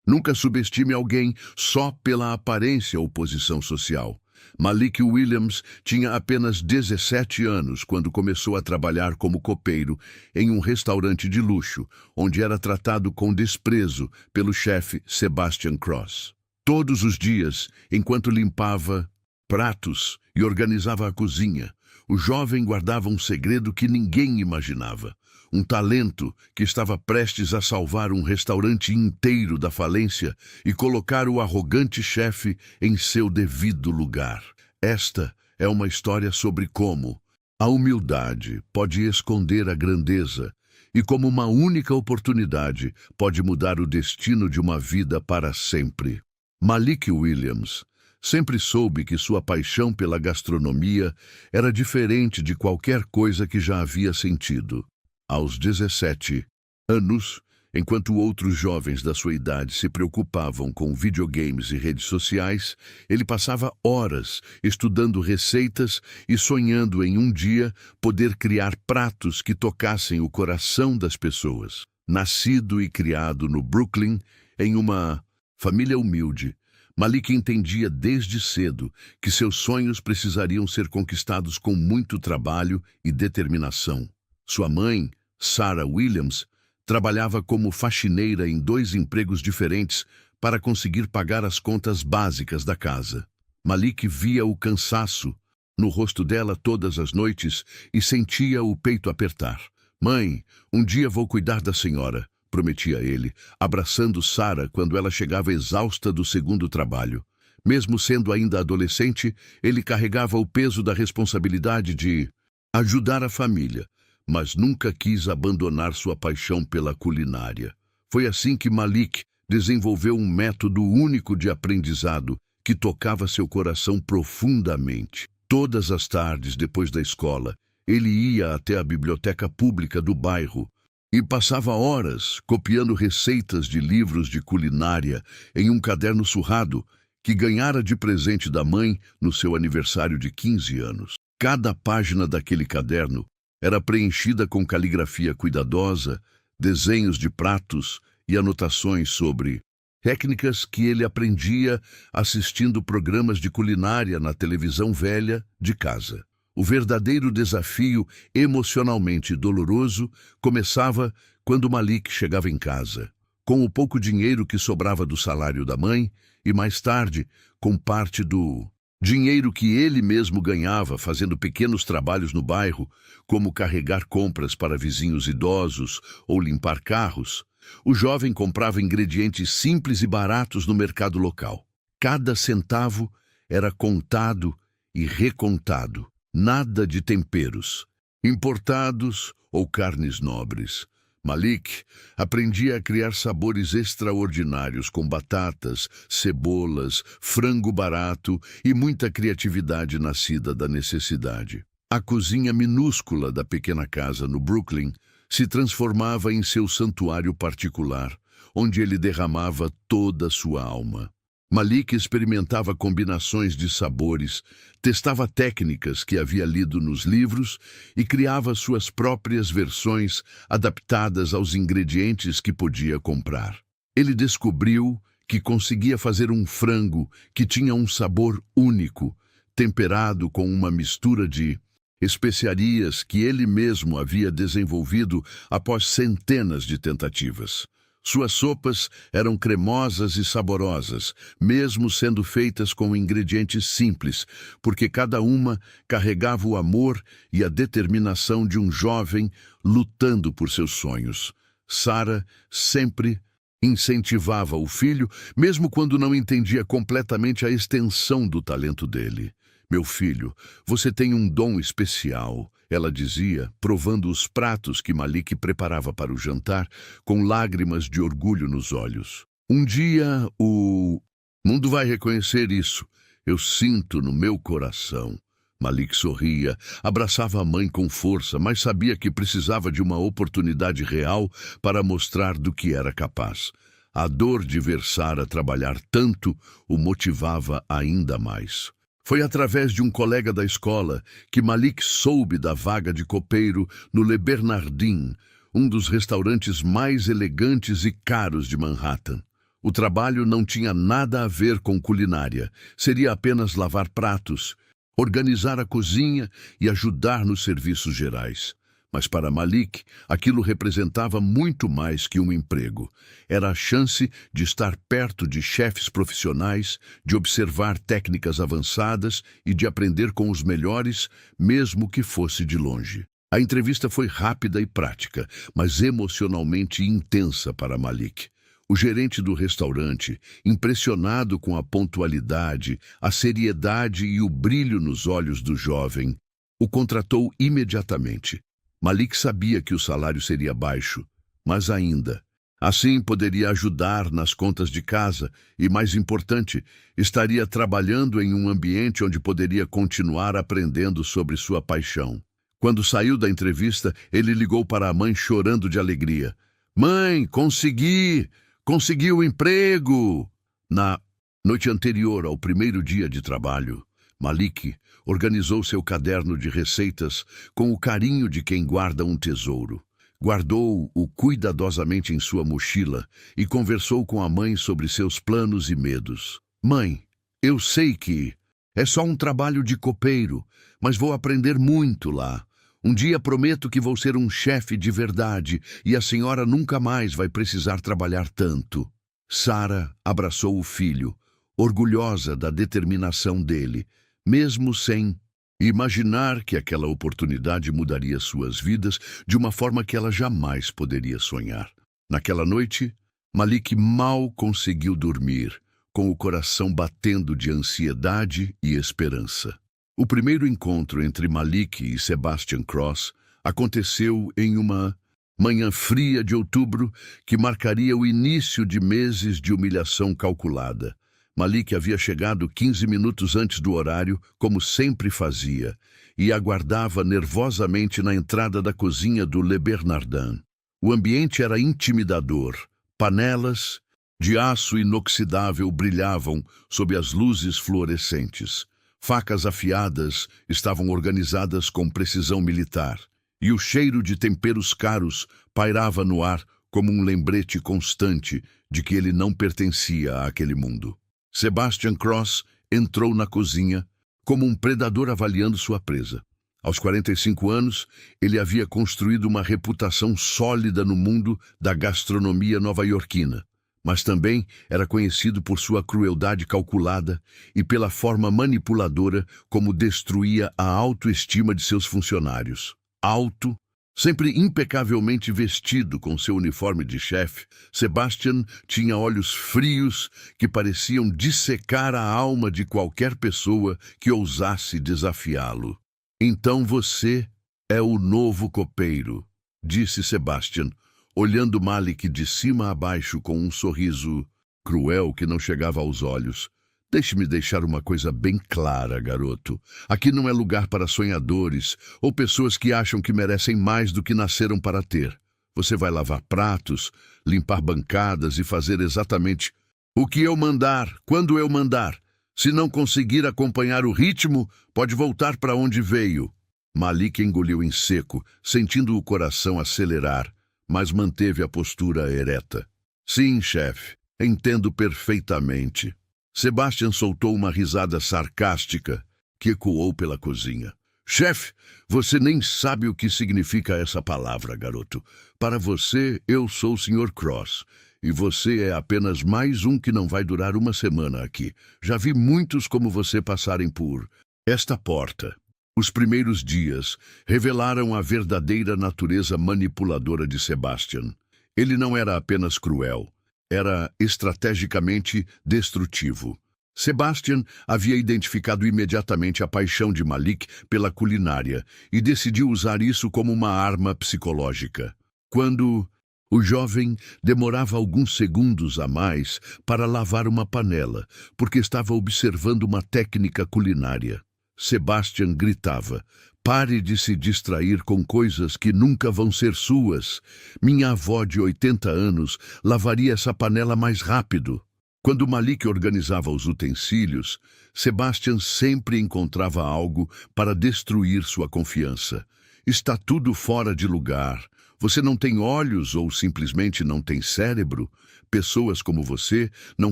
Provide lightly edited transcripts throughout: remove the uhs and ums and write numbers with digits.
Nunca subestime alguém só pela aparência ou posição social. Malik Williams tinha apenas 17 anos quando começou a trabalhar como copeiro em um restaurante de luxo, onde era tratado com desprezo pelo chefe Sebastian Cross. Todos os dias, enquanto limpava pratos e organizava a cozinha, o jovem guardava um segredo que ninguém imaginava. Um talento que estava prestes a salvar um restaurante inteiro da falência e colocar o arrogante chefe em seu devido lugar. Esta é uma história sobre como a humildade pode esconder a grandeza e como uma única oportunidade pode mudar o destino de uma vida para sempre. Malik Williams sempre soube que sua paixão pela gastronomia era diferente de qualquer coisa que já havia sentido. Aos 17 anos, enquanto outros jovens da sua idade se preocupavam com videogames e redes sociais, ele passava horas estudando receitas e sonhando em um dia poder criar pratos que tocassem o coração das pessoas. Nascido e criado no Brooklyn, em uma família humilde, Malik entendia desde cedo que seus sonhos precisariam ser conquistados com muito trabalho e determinação. Sua mãe, Sarah Williams, trabalhava como faxineira em 2 empregos diferentes para conseguir pagar as contas básicas da casa. Malik via o cansaço no rosto dela todas as noites e sentia o peito apertar. "Mãe, um dia vou cuidar da senhora", prometia ele, abraçando Sarah quando ela chegava exausta do segundo trabalho. Mesmo sendo ainda adolescente, ele carregava o peso da responsabilidade de ajudar a família, mas nunca quis abandonar sua paixão pela culinária. Foi assim que Malik desenvolveu um método único de aprendizado que tocava seu coração profundamente. Todas as tardes, depois da escola, ele ia até a biblioteca pública do bairro e passava horas copiando receitas de livros de culinária em um caderno surrado que ganhara de presente da mãe no seu aniversário de 15 anos. Cada página daquele caderno era preenchida com caligrafia cuidadosa, desenhos de pratos e anotações sobre técnicas que ele aprendia assistindo programas de culinária na televisão velha de casa. O verdadeiro desafio emocionalmente doloroso começava quando Malik chegava em casa, com o pouco dinheiro que sobrava do salário da mãe e, mais tarde, com parte do dinheiro que ele mesmo ganhava fazendo pequenos trabalhos no bairro, como carregar compras para vizinhos idosos ou limpar carros. O jovem comprava ingredientes simples e baratos no mercado local. Cada centavo era contado e recontado. Nada de temperos, importados ou carnes nobres. Malik aprendia a criar sabores extraordinários com batatas, cebolas, frango barato e muita criatividade nascida da necessidade. A cozinha minúscula da pequena casa no Brooklyn se transformava em seu santuário particular, onde ele derramava toda a sua alma. Malik experimentava combinações de sabores, testava técnicas que havia lido nos livros e criava suas próprias versões adaptadas aos ingredientes que podia comprar. Ele descobriu que conseguia fazer um frango que tinha um sabor único, temperado com uma mistura de especiarias que ele mesmo havia desenvolvido após centenas de tentativas. Suas sopas eram cremosas e saborosas, mesmo sendo feitas com ingredientes simples, porque cada uma carregava o amor e a determinação de um jovem lutando por seus sonhos. Sarah sempre incentivava o filho, mesmo quando não entendia completamente a extensão do talento dele. "Meu filho, você tem um dom especial", ela dizia, provando os pratos que Malik preparava para o jantar, com lágrimas de orgulho nos olhos. "Um dia o mundo vai reconhecer isso. Eu sinto no meu coração." Malik sorria, abraçava a mãe com força, mas sabia que precisava de uma oportunidade real para mostrar do que era capaz. A dor de ver Sarah trabalhar tanto o motivava ainda mais. Foi através de um colega da escola que Malik soube da vaga de copeiro no Le Bernardin, um dos restaurantes mais elegantes e caros de Manhattan. O trabalho não tinha nada a ver com culinária. Seria apenas lavar pratos, organizar a cozinha e ajudar nos serviços gerais. Mas para Malik, aquilo representava muito mais que um emprego. Era a chance de estar perto de chefes profissionais, de observar técnicas avançadas e de aprender com os melhores, mesmo que fosse de longe. A entrevista foi rápida e prática, mas emocionalmente intensa para Malik. O gerente do restaurante, impressionado com a pontualidade, a seriedade e o brilho nos olhos do jovem, o contratou imediatamente. Malik sabia que o salário seria baixo, mas ainda. Assim poderia ajudar nas contas de casa e, mais importante, estaria trabalhando em um ambiente onde poderia continuar aprendendo sobre sua paixão. Quando saiu da entrevista, ele ligou para a mãe chorando de alegria. "Mãe, consegui! Consegui o emprego!" Na noite anterior ao primeiro dia de trabalho, Malik organizou seu caderno de receitas com o carinho de quem guarda um tesouro. Guardou-o cuidadosamente em sua mochila e conversou com a mãe sobre seus planos e medos. "Mãe, eu sei que é só um trabalho de copeiro, mas vou aprender muito lá. Um dia prometo que vou ser um chefe de verdade e a senhora nunca mais vai precisar trabalhar tanto." Sara abraçou o filho, orgulhosa da determinação dele, mesmo sem imaginar que aquela oportunidade mudaria suas vidas de uma forma que ela jamais poderia sonhar. Naquela noite, Malik mal conseguiu dormir, com o coração batendo de ansiedade e esperança. O primeiro encontro entre Malik e Sebastian Cross aconteceu em uma manhã fria de outubro que marcaria o início de meses de humilhação calculada. Malik havia chegado 15 minutos antes do horário, como sempre fazia, e aguardava nervosamente na entrada da cozinha do Le Bernardin. O ambiente era intimidador. Panelas de aço inoxidável brilhavam sob as luzes fluorescentes. Facas afiadas estavam organizadas com precisão militar, e o cheiro de temperos caros pairava no ar como um lembrete constante de que ele não pertencia àquele mundo. Sebastian Cross entrou na cozinha como um predador avaliando sua presa. Aos 45 anos, ele havia construído uma reputação sólida no mundo da gastronomia nova-iorquina, mas também era conhecido por sua crueldade calculada e pela forma manipuladora como destruía a autoestima de seus funcionários. Alto, sempre impecavelmente vestido com seu uniforme de chefe, Sebastian tinha olhos frios que pareciam dissecar a alma de qualquer pessoa que ousasse desafiá-lo. "Então você é o novo copeiro", disse Sebastian, olhando Malik de cima a baixo com um sorriso cruel que não chegava aos olhos. "Deixe-me deixar uma coisa bem clara, garoto. Aqui não é lugar para sonhadores ou pessoas que acham que merecem mais do que nasceram para ter. Você vai lavar pratos, limpar bancadas e fazer exatamente o que eu mandar, quando eu mandar. Se não conseguir acompanhar o ritmo, pode voltar para onde veio." Malik engoliu em seco, sentindo o coração acelerar, mas manteve a postura ereta. "Sim, chefe, entendo perfeitamente." Sebastian soltou uma risada sarcástica que ecoou pela cozinha. "Chefe, você nem sabe o que significa essa palavra, garoto. Para você, eu sou o Sr. Cross, e você é apenas mais um que não vai durar uma semana aqui. Já vi muitos como você passarem por esta porta." Os primeiros dias revelaram a verdadeira natureza manipuladora de Sebastian. Ele não era apenas cruel, era estrategicamente destrutivo. Sebastian havia identificado imediatamente a paixão de Malik pela culinária e decidiu usar isso como uma arma psicológica. Quando o jovem demorava alguns segundos a mais para lavar uma panela, porque estava observando uma técnica culinária, Sebastian gritava: "Pare de se distrair com coisas que nunca vão ser suas. Minha avó de 80 anos lavaria essa panela mais rápido." Quando Malik organizava os utensílios, Sebastian sempre encontrava algo para destruir sua confiança. "Está tudo fora de lugar. Você não tem olhos ou simplesmente não tem cérebro? Pessoas como você não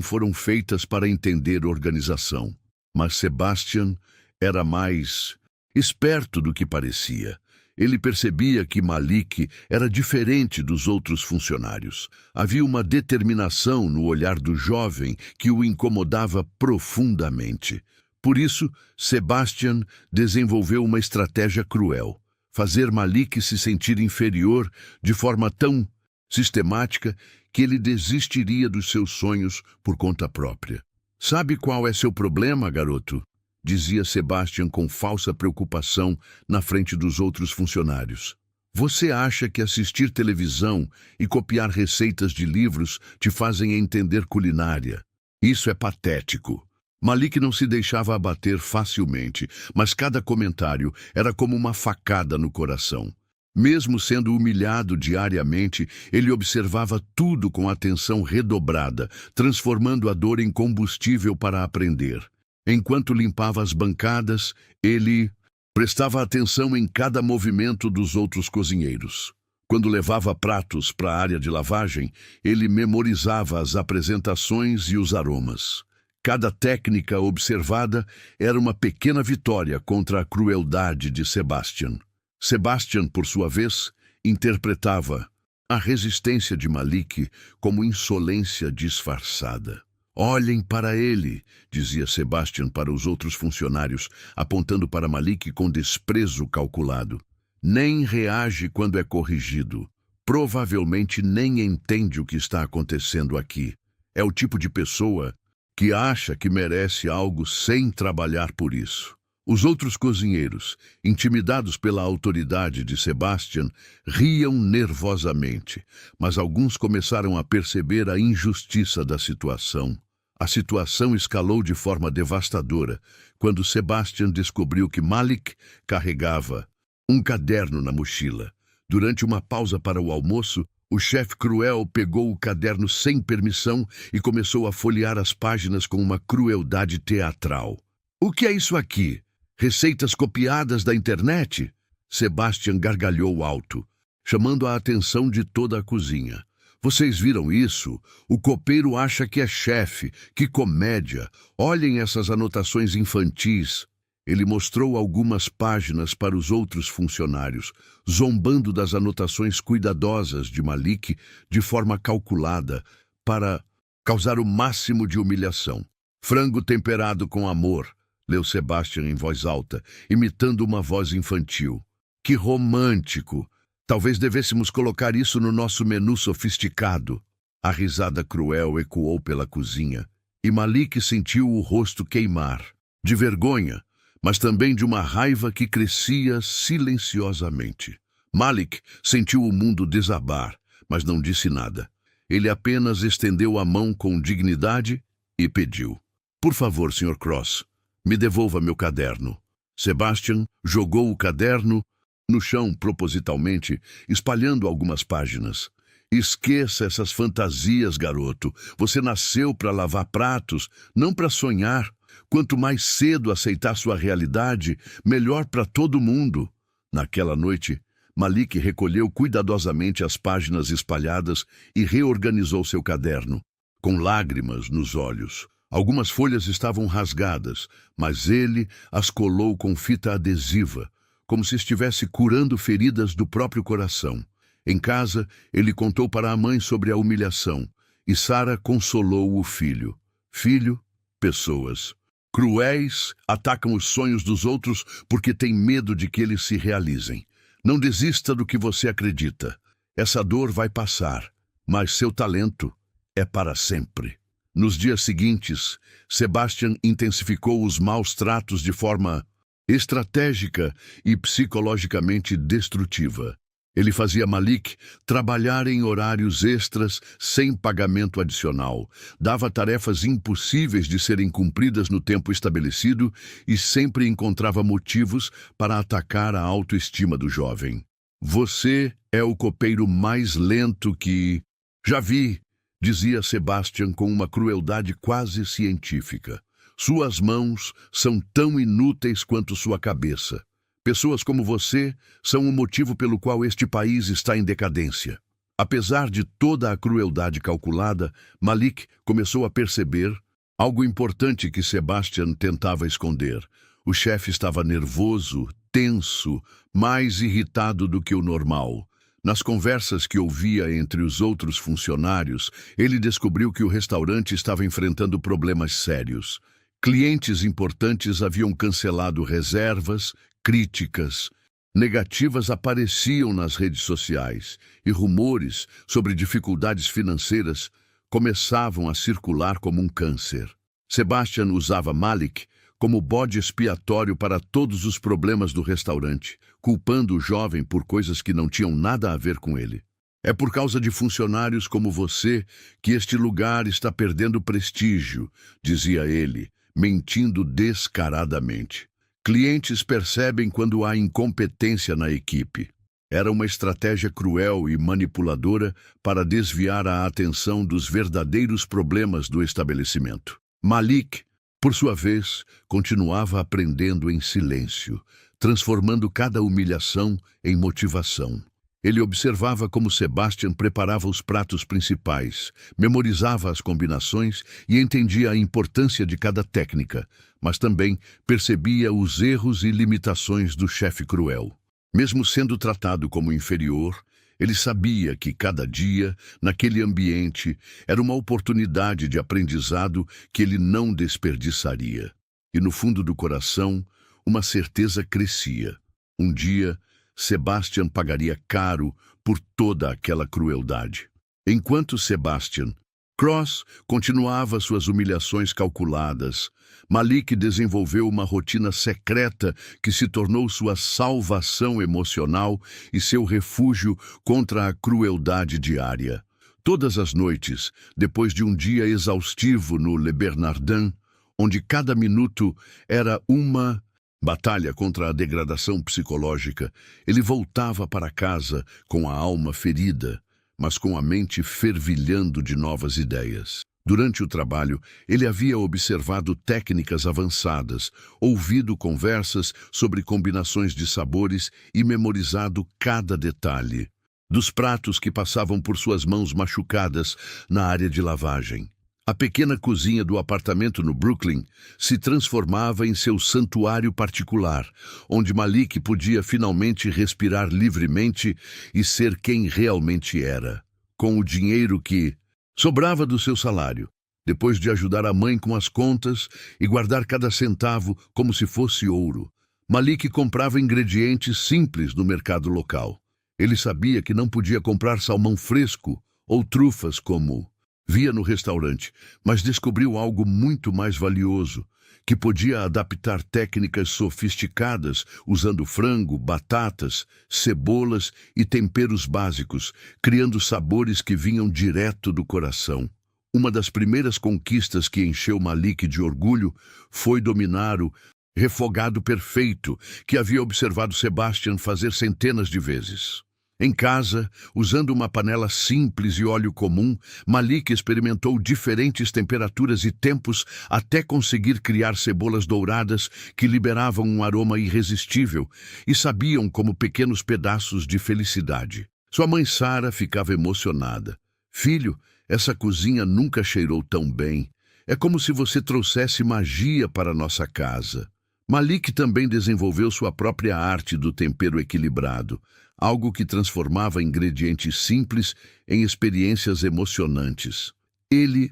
foram feitas para entender organização. Mas Sebastian era mais esperto do que parecia. Ele percebia que Malik era diferente dos outros funcionários. Havia uma determinação no olhar do jovem que o incomodava profundamente. Por isso, Sebastian desenvolveu uma estratégia cruel: fazer Malik se sentir inferior de forma tão sistemática que ele desistiria dos seus sonhos por conta própria. "Sabe qual é seu problema, garoto?", dizia Sebastian com falsa preocupação na frente dos outros funcionários. "Você acha que assistir televisão e copiar receitas de livros te fazem entender culinária? Isso é patético." Malik não se deixava abater facilmente, mas cada comentário era como uma facada no coração. Mesmo sendo humilhado diariamente, ele observava tudo com atenção redobrada, transformando a dor em combustível para aprender. Enquanto limpava as bancadas, ele prestava atenção em cada movimento dos outros cozinheiros. Quando levava pratos para a área de lavagem, ele memorizava as apresentações e os aromas. Cada técnica observada era uma pequena vitória contra a crueldade de Sebastian. Sebastian, por sua vez, interpretava a resistência de Malik como insolência disfarçada. "Olhem para ele", dizia Sebastian para os outros funcionários, apontando para Malik com desprezo calculado. "Nem reage quando é corrigido. Provavelmente nem entende o que está acontecendo aqui. É o tipo de pessoa que acha que merece algo sem trabalhar por isso." Os outros cozinheiros, intimidados pela autoridade de Sebastian, riam nervosamente, mas alguns começaram a perceber a injustiça da situação. A situação escalou de forma devastadora quando Sebastian descobriu que Malik carregava um caderno na mochila. Durante uma pausa para o almoço, o chefe cruel pegou o caderno sem permissão e começou a folhear as páginas com uma crueldade teatral. "O que é isso aqui? Receitas copiadas da internet?" Sebastian gargalhou alto, chamando a atenção de toda a cozinha. "Vocês viram isso? O copeiro acha que é chefe. Que comédia! Olhem essas anotações infantis." Ele mostrou algumas páginas para os outros funcionários, zombando das anotações cuidadosas de Malik de forma calculada para causar o máximo de humilhação. "Frango temperado com amor", leu Sebastian em voz alta, imitando uma voz infantil. "Que romântico! Talvez devêssemos colocar isso no nosso menu sofisticado." A risada cruel ecoou pela cozinha, e Malik sentiu o rosto queimar, de vergonha, mas também de uma raiva que crescia silenciosamente. Malik sentiu o mundo desabar, mas não disse nada. Ele apenas estendeu a mão com dignidade e pediu: "Por favor, Sr. Cross, me devolva meu caderno." Sebastian jogou o caderno no chão propositalmente, espalhando algumas páginas. "Esqueça essas fantasias, garoto. Você nasceu para lavar pratos, não para sonhar. Quanto mais cedo aceitar sua realidade, melhor para todo mundo." Naquela noite, Malik recolheu cuidadosamente as páginas espalhadas e reorganizou seu caderno, com lágrimas nos olhos. Algumas folhas estavam rasgadas, mas ele as colou com fita adesiva, como se estivesse curando feridas do próprio coração. Em casa, ele contou para a mãe sobre a humilhação, e Sara consolou o filho. "Filho, pessoas cruéis atacam os sonhos dos outros porque têm medo de que eles se realizem. Não desista do que você acredita. Essa dor vai passar, mas seu talento é para sempre." Nos dias seguintes, Sebastian intensificou os maus tratos de forma estratégica e psicologicamente destrutiva. Ele fazia Malik trabalhar em horários extras sem pagamento adicional, dava tarefas impossíveis de serem cumpridas no tempo estabelecido e sempre encontrava motivos para atacar a autoestima do jovem. "Você é o copeiro mais lento que já vi", dizia Sebastian com uma crueldade quase científica. "Suas mãos são tão inúteis quanto sua cabeça. Pessoas como você são o motivo pelo qual este país está em decadência. Apesar de toda a crueldade calculada, Malik começou a perceber algo importante que Sebastian tentava esconder. O chefe estava nervoso, tenso, mais irritado do que o normal. Nas conversas que ouvia entre os outros funcionários, ele descobriu que o restaurante estava enfrentando problemas sérios. Clientes importantes haviam cancelado reservas, críticas negativas apareciam nas redes sociais e rumores sobre dificuldades financeiras começavam a circular como um câncer. Sebastian usava Malik como bode expiatório para todos os problemas do restaurante, culpando o jovem por coisas que não tinham nada a ver com ele. É por causa de funcionários como você que este lugar está perdendo prestígio, dizia ele, mentindo descaradamente. Clientes percebem quando há incompetência na equipe. Era uma estratégia cruel e manipuladora para desviar a atenção dos verdadeiros problemas do estabelecimento. Malik, por sua vez, continuava aprendendo em silêncio, transformando cada humilhação em motivação. Ele observava como Sebastian preparava os pratos principais, memorizava as combinações e entendia a importância de cada técnica, mas também percebia os erros e limitações do chefe cruel. Mesmo sendo tratado como inferior, ele sabia que cada dia, naquele ambiente, era uma oportunidade de aprendizado que ele não desperdiçaria. E no fundo do coração, uma certeza crescia. Um dia, Sebastian pagaria caro por toda aquela crueldade. Enquanto Sebastian Cross continuava suas humilhações calculadas, Malik desenvolveu uma rotina secreta que se tornou sua salvação emocional e seu refúgio contra a crueldade diária. Todas as noites, depois de um dia exaustivo no Le Bernardin, onde cada minuto era uma batalha contra a degradação psicológica, ele voltava para casa com a alma ferida, mas com a mente fervilhando de novas ideias. Durante o trabalho, ele havia observado técnicas avançadas, ouvido conversas sobre combinações de sabores e memorizado cada detalhe dos pratos que passavam por suas mãos machucadas na área de lavagem. A pequena cozinha do apartamento no Brooklyn se transformava em seu santuário particular, onde Malik podia finalmente respirar livremente e ser quem realmente era. Com o dinheiro que sobrava do seu salário, depois de ajudar a mãe com as contas e guardar cada centavo como se fosse ouro, Malik comprava ingredientes simples no mercado local. Ele sabia que não podia comprar salmão fresco ou trufas como via no restaurante, mas descobriu algo muito mais valioso, que podia adaptar técnicas sofisticadas usando frango, batatas, cebolas e temperos básicos, criando sabores que vinham direto do coração. Uma das primeiras conquistas que encheu Malik de orgulho foi dominar o refogado perfeito que havia observado Sebastian fazer centenas de vezes. Em casa, usando uma panela simples e óleo comum, Malik experimentou diferentes temperaturas e tempos até conseguir criar cebolas douradas que liberavam um aroma irresistível e sabiam como pequenos pedaços de felicidade. Sua mãe Sara ficava emocionada. "Filho, essa cozinha nunca cheirou tão bem. É como se você trouxesse magia para nossa casa." Malik também desenvolveu sua própria arte do tempero equilibrado, algo que transformava ingredientes simples em experiências emocionantes. Ele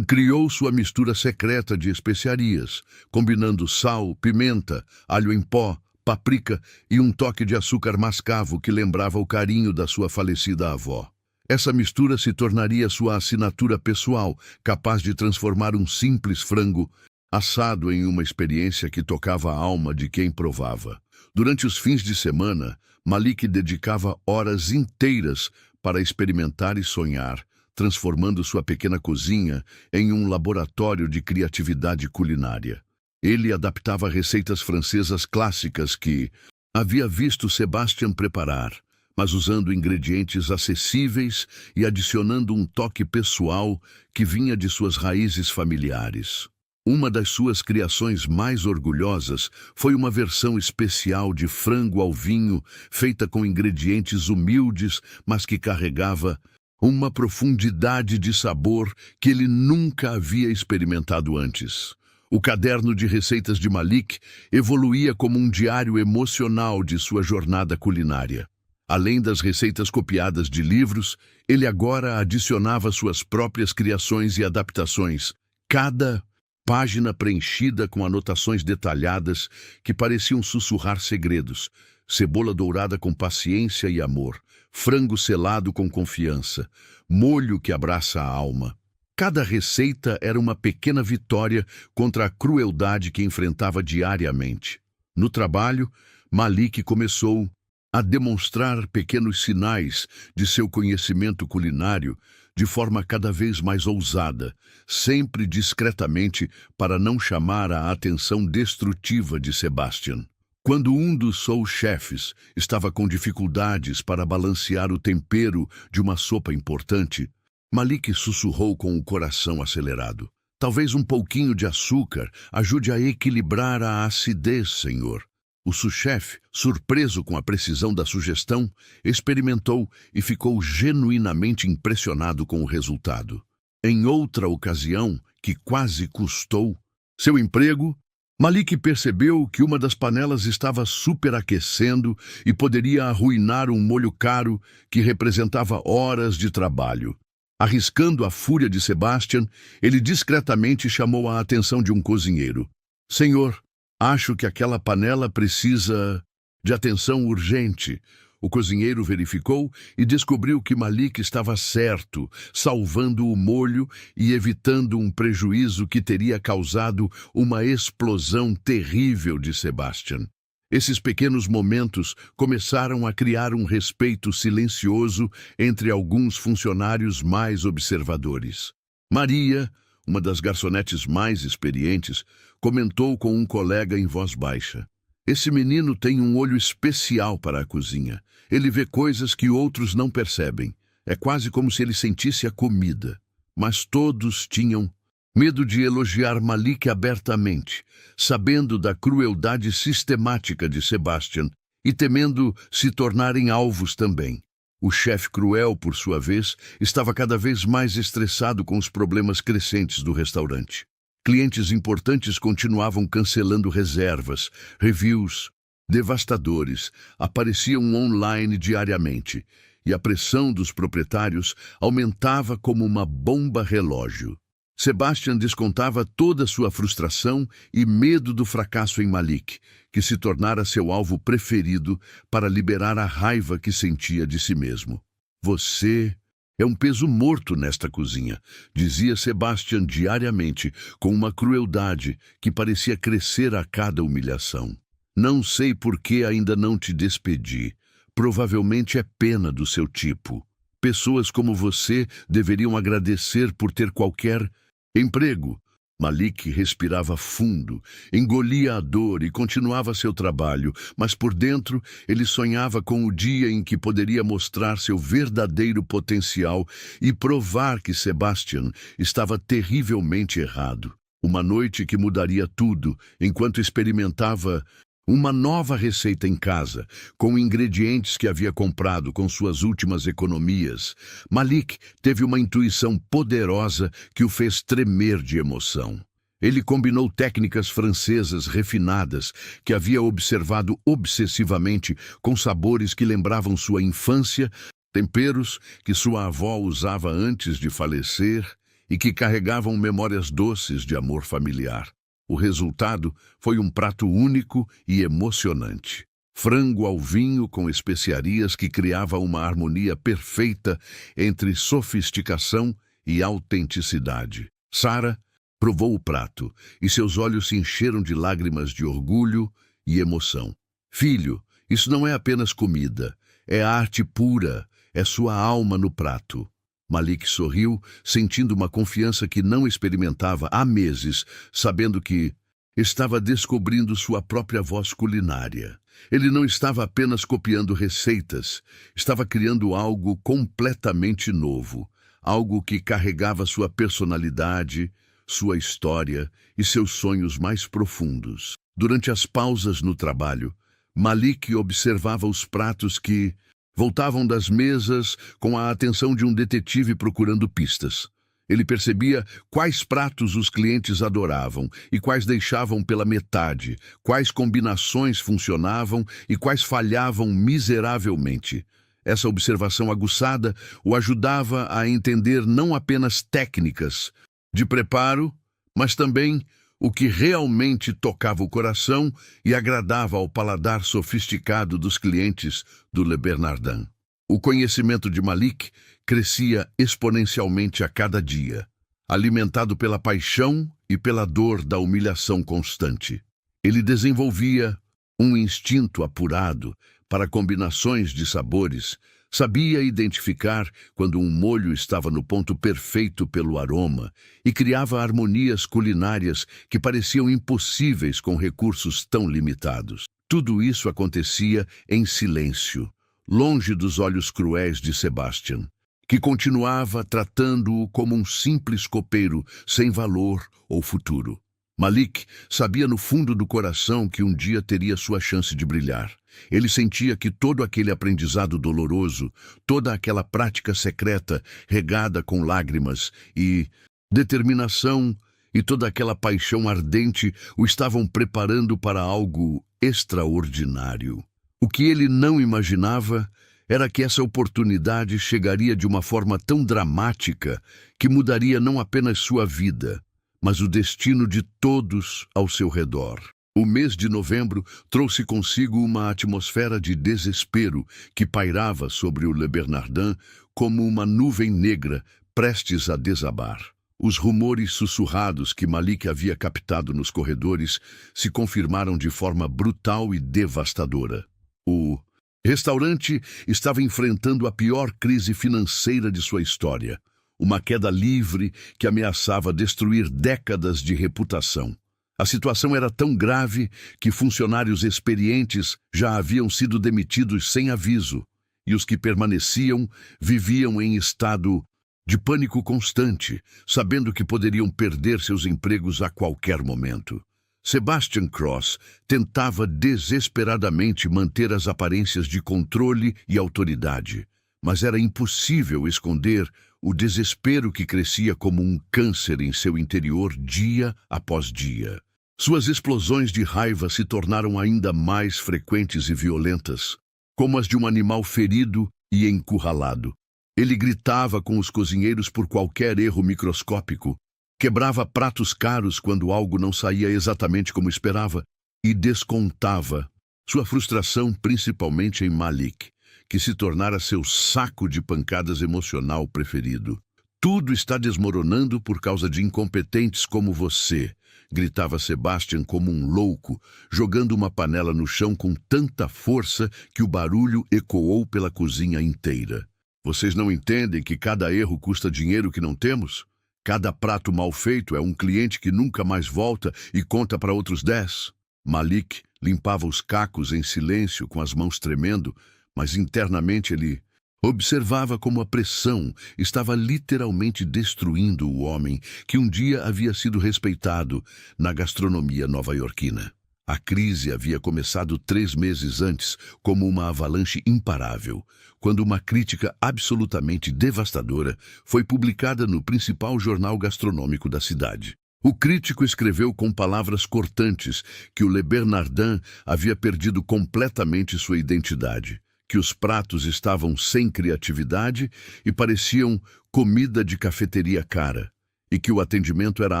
criou sua mistura secreta de especiarias, combinando sal, pimenta, alho em pó, páprica e um toque de açúcar mascavo que lembrava o carinho da sua falecida avó. Essa mistura se tornaria sua assinatura pessoal, capaz de transformar um simples frango assado em uma experiência que tocava a alma de quem provava. Durante os fins de semana, Malik dedicava horas inteiras para experimentar e sonhar, transformando sua pequena cozinha em um laboratório de criatividade culinária. Ele adaptava receitas francesas clássicas que havia visto Sebastian preparar, mas usando ingredientes acessíveis e adicionando um toque pessoal que vinha de suas raízes familiares. Uma das suas criações mais orgulhosas foi uma versão especial de frango ao vinho, feita com ingredientes humildes, mas que carregava uma profundidade de sabor que ele nunca havia experimentado antes. O caderno de receitas de Malik evoluía como um diário emocional de sua jornada culinária. Além das receitas copiadas de livros, ele agora adicionava suas próprias criações e adaptações, cada página preenchida com anotações detalhadas que pareciam sussurrar segredos, cebola dourada com paciência e amor, frango selado com confiança, molho que abraça a alma. Cada receita era uma pequena vitória contra a crueldade que enfrentava diariamente. No trabalho, Malik começou a demonstrar pequenos sinais de seu conhecimento culinário de forma cada vez mais ousada, sempre discretamente para não chamar a atenção destrutiva de Sebastian. Quando um dos sous-chefes estava com dificuldades para balancear o tempero de uma sopa importante, Malik sussurrou com o coração acelerado. Talvez um pouquinho de açúcar ajude a equilibrar a acidez, senhor. O sous-chefe, surpreso com a precisão da sugestão, experimentou e ficou genuinamente impressionado com o resultado. Em outra ocasião, que quase custou seu emprego, Malik percebeu que uma das panelas estava superaquecendo e poderia arruinar um molho caro que representava horas de trabalho. Arriscando a fúria de Sebastian, ele discretamente chamou a atenção de um cozinheiro. Senhor, acho que aquela panela precisa de atenção urgente. O cozinheiro verificou e descobriu que Malik estava certo, salvando o molho e evitando um prejuízo que teria causado uma explosão terrível de Sebastian. Esses pequenos momentos começaram a criar um respeito silencioso entre alguns funcionários mais observadores. Maria, uma das garçonetes mais experientes, comentou com um colega em voz baixa. Esse menino tem um olho especial para a cozinha. Ele vê coisas que outros não percebem. É quase como se ele sentisse a comida. Mas todos tinham medo de elogiar Malik abertamente, sabendo da crueldade sistemática de Sebastian e temendo se tornarem alvos também. O chefe cruel, por sua vez, estava cada vez mais estressado com os problemas crescentes do restaurante. Clientes importantes continuavam cancelando reservas, reviews devastadores apareciam online diariamente, e a pressão dos proprietários aumentava como uma bomba relógio. Sebastian descontava toda sua frustração e medo do fracasso em Malik, que se tornara seu alvo preferido para liberar a raiva que sentia de si mesmo. Você é um peso morto nesta cozinha, dizia Sebastian diariamente, com uma crueldade que parecia crescer a cada humilhação. Não sei por que ainda não te despedi. Provavelmente é pena do seu tipo. Pessoas como você deveriam agradecer por ter qualquer emprego. Malik respirava fundo, engolia a dor e continuava seu trabalho, mas por dentro ele sonhava com o dia em que poderia mostrar seu verdadeiro potencial e provar que Sebastian estava terrivelmente errado. Uma noite que mudaria tudo, enquanto experimentava uma nova receita em casa, com ingredientes que havia comprado com suas últimas economias. Malik teve uma intuição poderosa que o fez tremer de emoção. Ele combinou técnicas francesas refinadas que havia observado obsessivamente com sabores que lembravam sua infância, temperos que sua avó usava antes de falecer e que carregavam memórias doces de amor familiar. O resultado foi um prato único e emocionante. Frango ao vinho com especiarias que criava uma harmonia perfeita entre sofisticação e autenticidade. Sarah provou o prato e seus olhos se encheram de lágrimas de orgulho e emoção. Filho, isso não é apenas comida, é arte pura, é sua alma no prato. Malik sorriu, sentindo uma confiança que não experimentava há meses, sabendo que estava descobrindo sua própria voz culinária. Ele não estava apenas copiando receitas, estava criando algo completamente novo, algo que carregava sua personalidade, sua história e seus sonhos mais profundos. Durante as pausas no trabalho, Malik observava os pratos que voltavam das mesas com a atenção de um detetive procurando pistas. Ele percebia quais pratos os clientes adoravam e quais deixavam pela metade, quais combinações funcionavam e quais falhavam miseravelmente. Essa observação aguçada o ajudava a entender não apenas técnicas de preparo, mas também o que realmente tocava o coração e agradava ao paladar sofisticado dos clientes do Le Bernardin. O conhecimento de Malik crescia exponencialmente a cada dia, alimentado pela paixão e pela dor da humilhação constante. Ele desenvolvia um instinto apurado para combinações de sabores, sabia identificar quando um molho estava no ponto perfeito pelo aroma e criava harmonias culinárias que pareciam impossíveis com recursos tão limitados. Tudo isso acontecia em silêncio, longe dos olhos cruéis de Sebastian, que continuava tratando-o como um simples copeiro sem valor ou futuro. Malik sabia no fundo do coração que um dia teria sua chance de brilhar. Ele sentia que todo aquele aprendizado doloroso, toda aquela prática secreta regada com lágrimas e determinação e toda aquela paixão ardente o estavam preparando para algo extraordinário. O que ele não imaginava era que essa oportunidade chegaria de uma forma tão dramática que mudaria não apenas sua vida, mas o destino de todos ao seu redor. O mês de novembro trouxe consigo uma atmosfera de desespero que pairava sobre o Le Bernardin como uma nuvem negra prestes a desabar. Os rumores sussurrados que Malik havia captado nos corredores se confirmaram de forma brutal e devastadora. O restaurante estava enfrentando a pior crise financeira de sua história, uma queda livre que ameaçava destruir décadas de reputação. A situação era tão grave que funcionários experientes já haviam sido demitidos sem aviso, e os que permaneciam viviam em estado de pânico constante, sabendo que poderiam perder seus empregos a qualquer momento. Sebastian Cross tentava desesperadamente manter as aparências de controle e autoridade, mas era impossível esconder o desespero que crescia como um câncer em seu interior dia após dia. Suas explosões de raiva se tornaram ainda mais frequentes e violentas, como as de um animal ferido e encurralado. Ele gritava com os cozinheiros por qualquer erro microscópico, quebrava pratos caros quando algo não saía exatamente como esperava e descontava sua frustração principalmente em Malik, que se tornara seu saco de pancadas emocional preferido. Tudo está desmoronando por causa de incompetentes como você, gritava Sebastian como um louco, jogando uma panela no chão com tanta força que o barulho ecoou pela cozinha inteira. Vocês não entendem que cada erro custa dinheiro que não temos? Cada prato mal feito é um cliente que nunca mais volta e conta para outros 10. Malik limpava os cacos em silêncio com as mãos tremendo, mas internamente ele observava como a pressão estava literalmente destruindo o homem que um dia havia sido respeitado na gastronomia nova-iorquina. A crise havia começado 3 meses antes como uma avalanche imparável, quando uma crítica absolutamente devastadora foi publicada no principal jornal gastronômico da cidade. O crítico escreveu com palavras cortantes que o Le Bernardin havia perdido completamente sua identidade, que os pratos estavam sem criatividade e pareciam comida de cafeteria cara, e que o atendimento era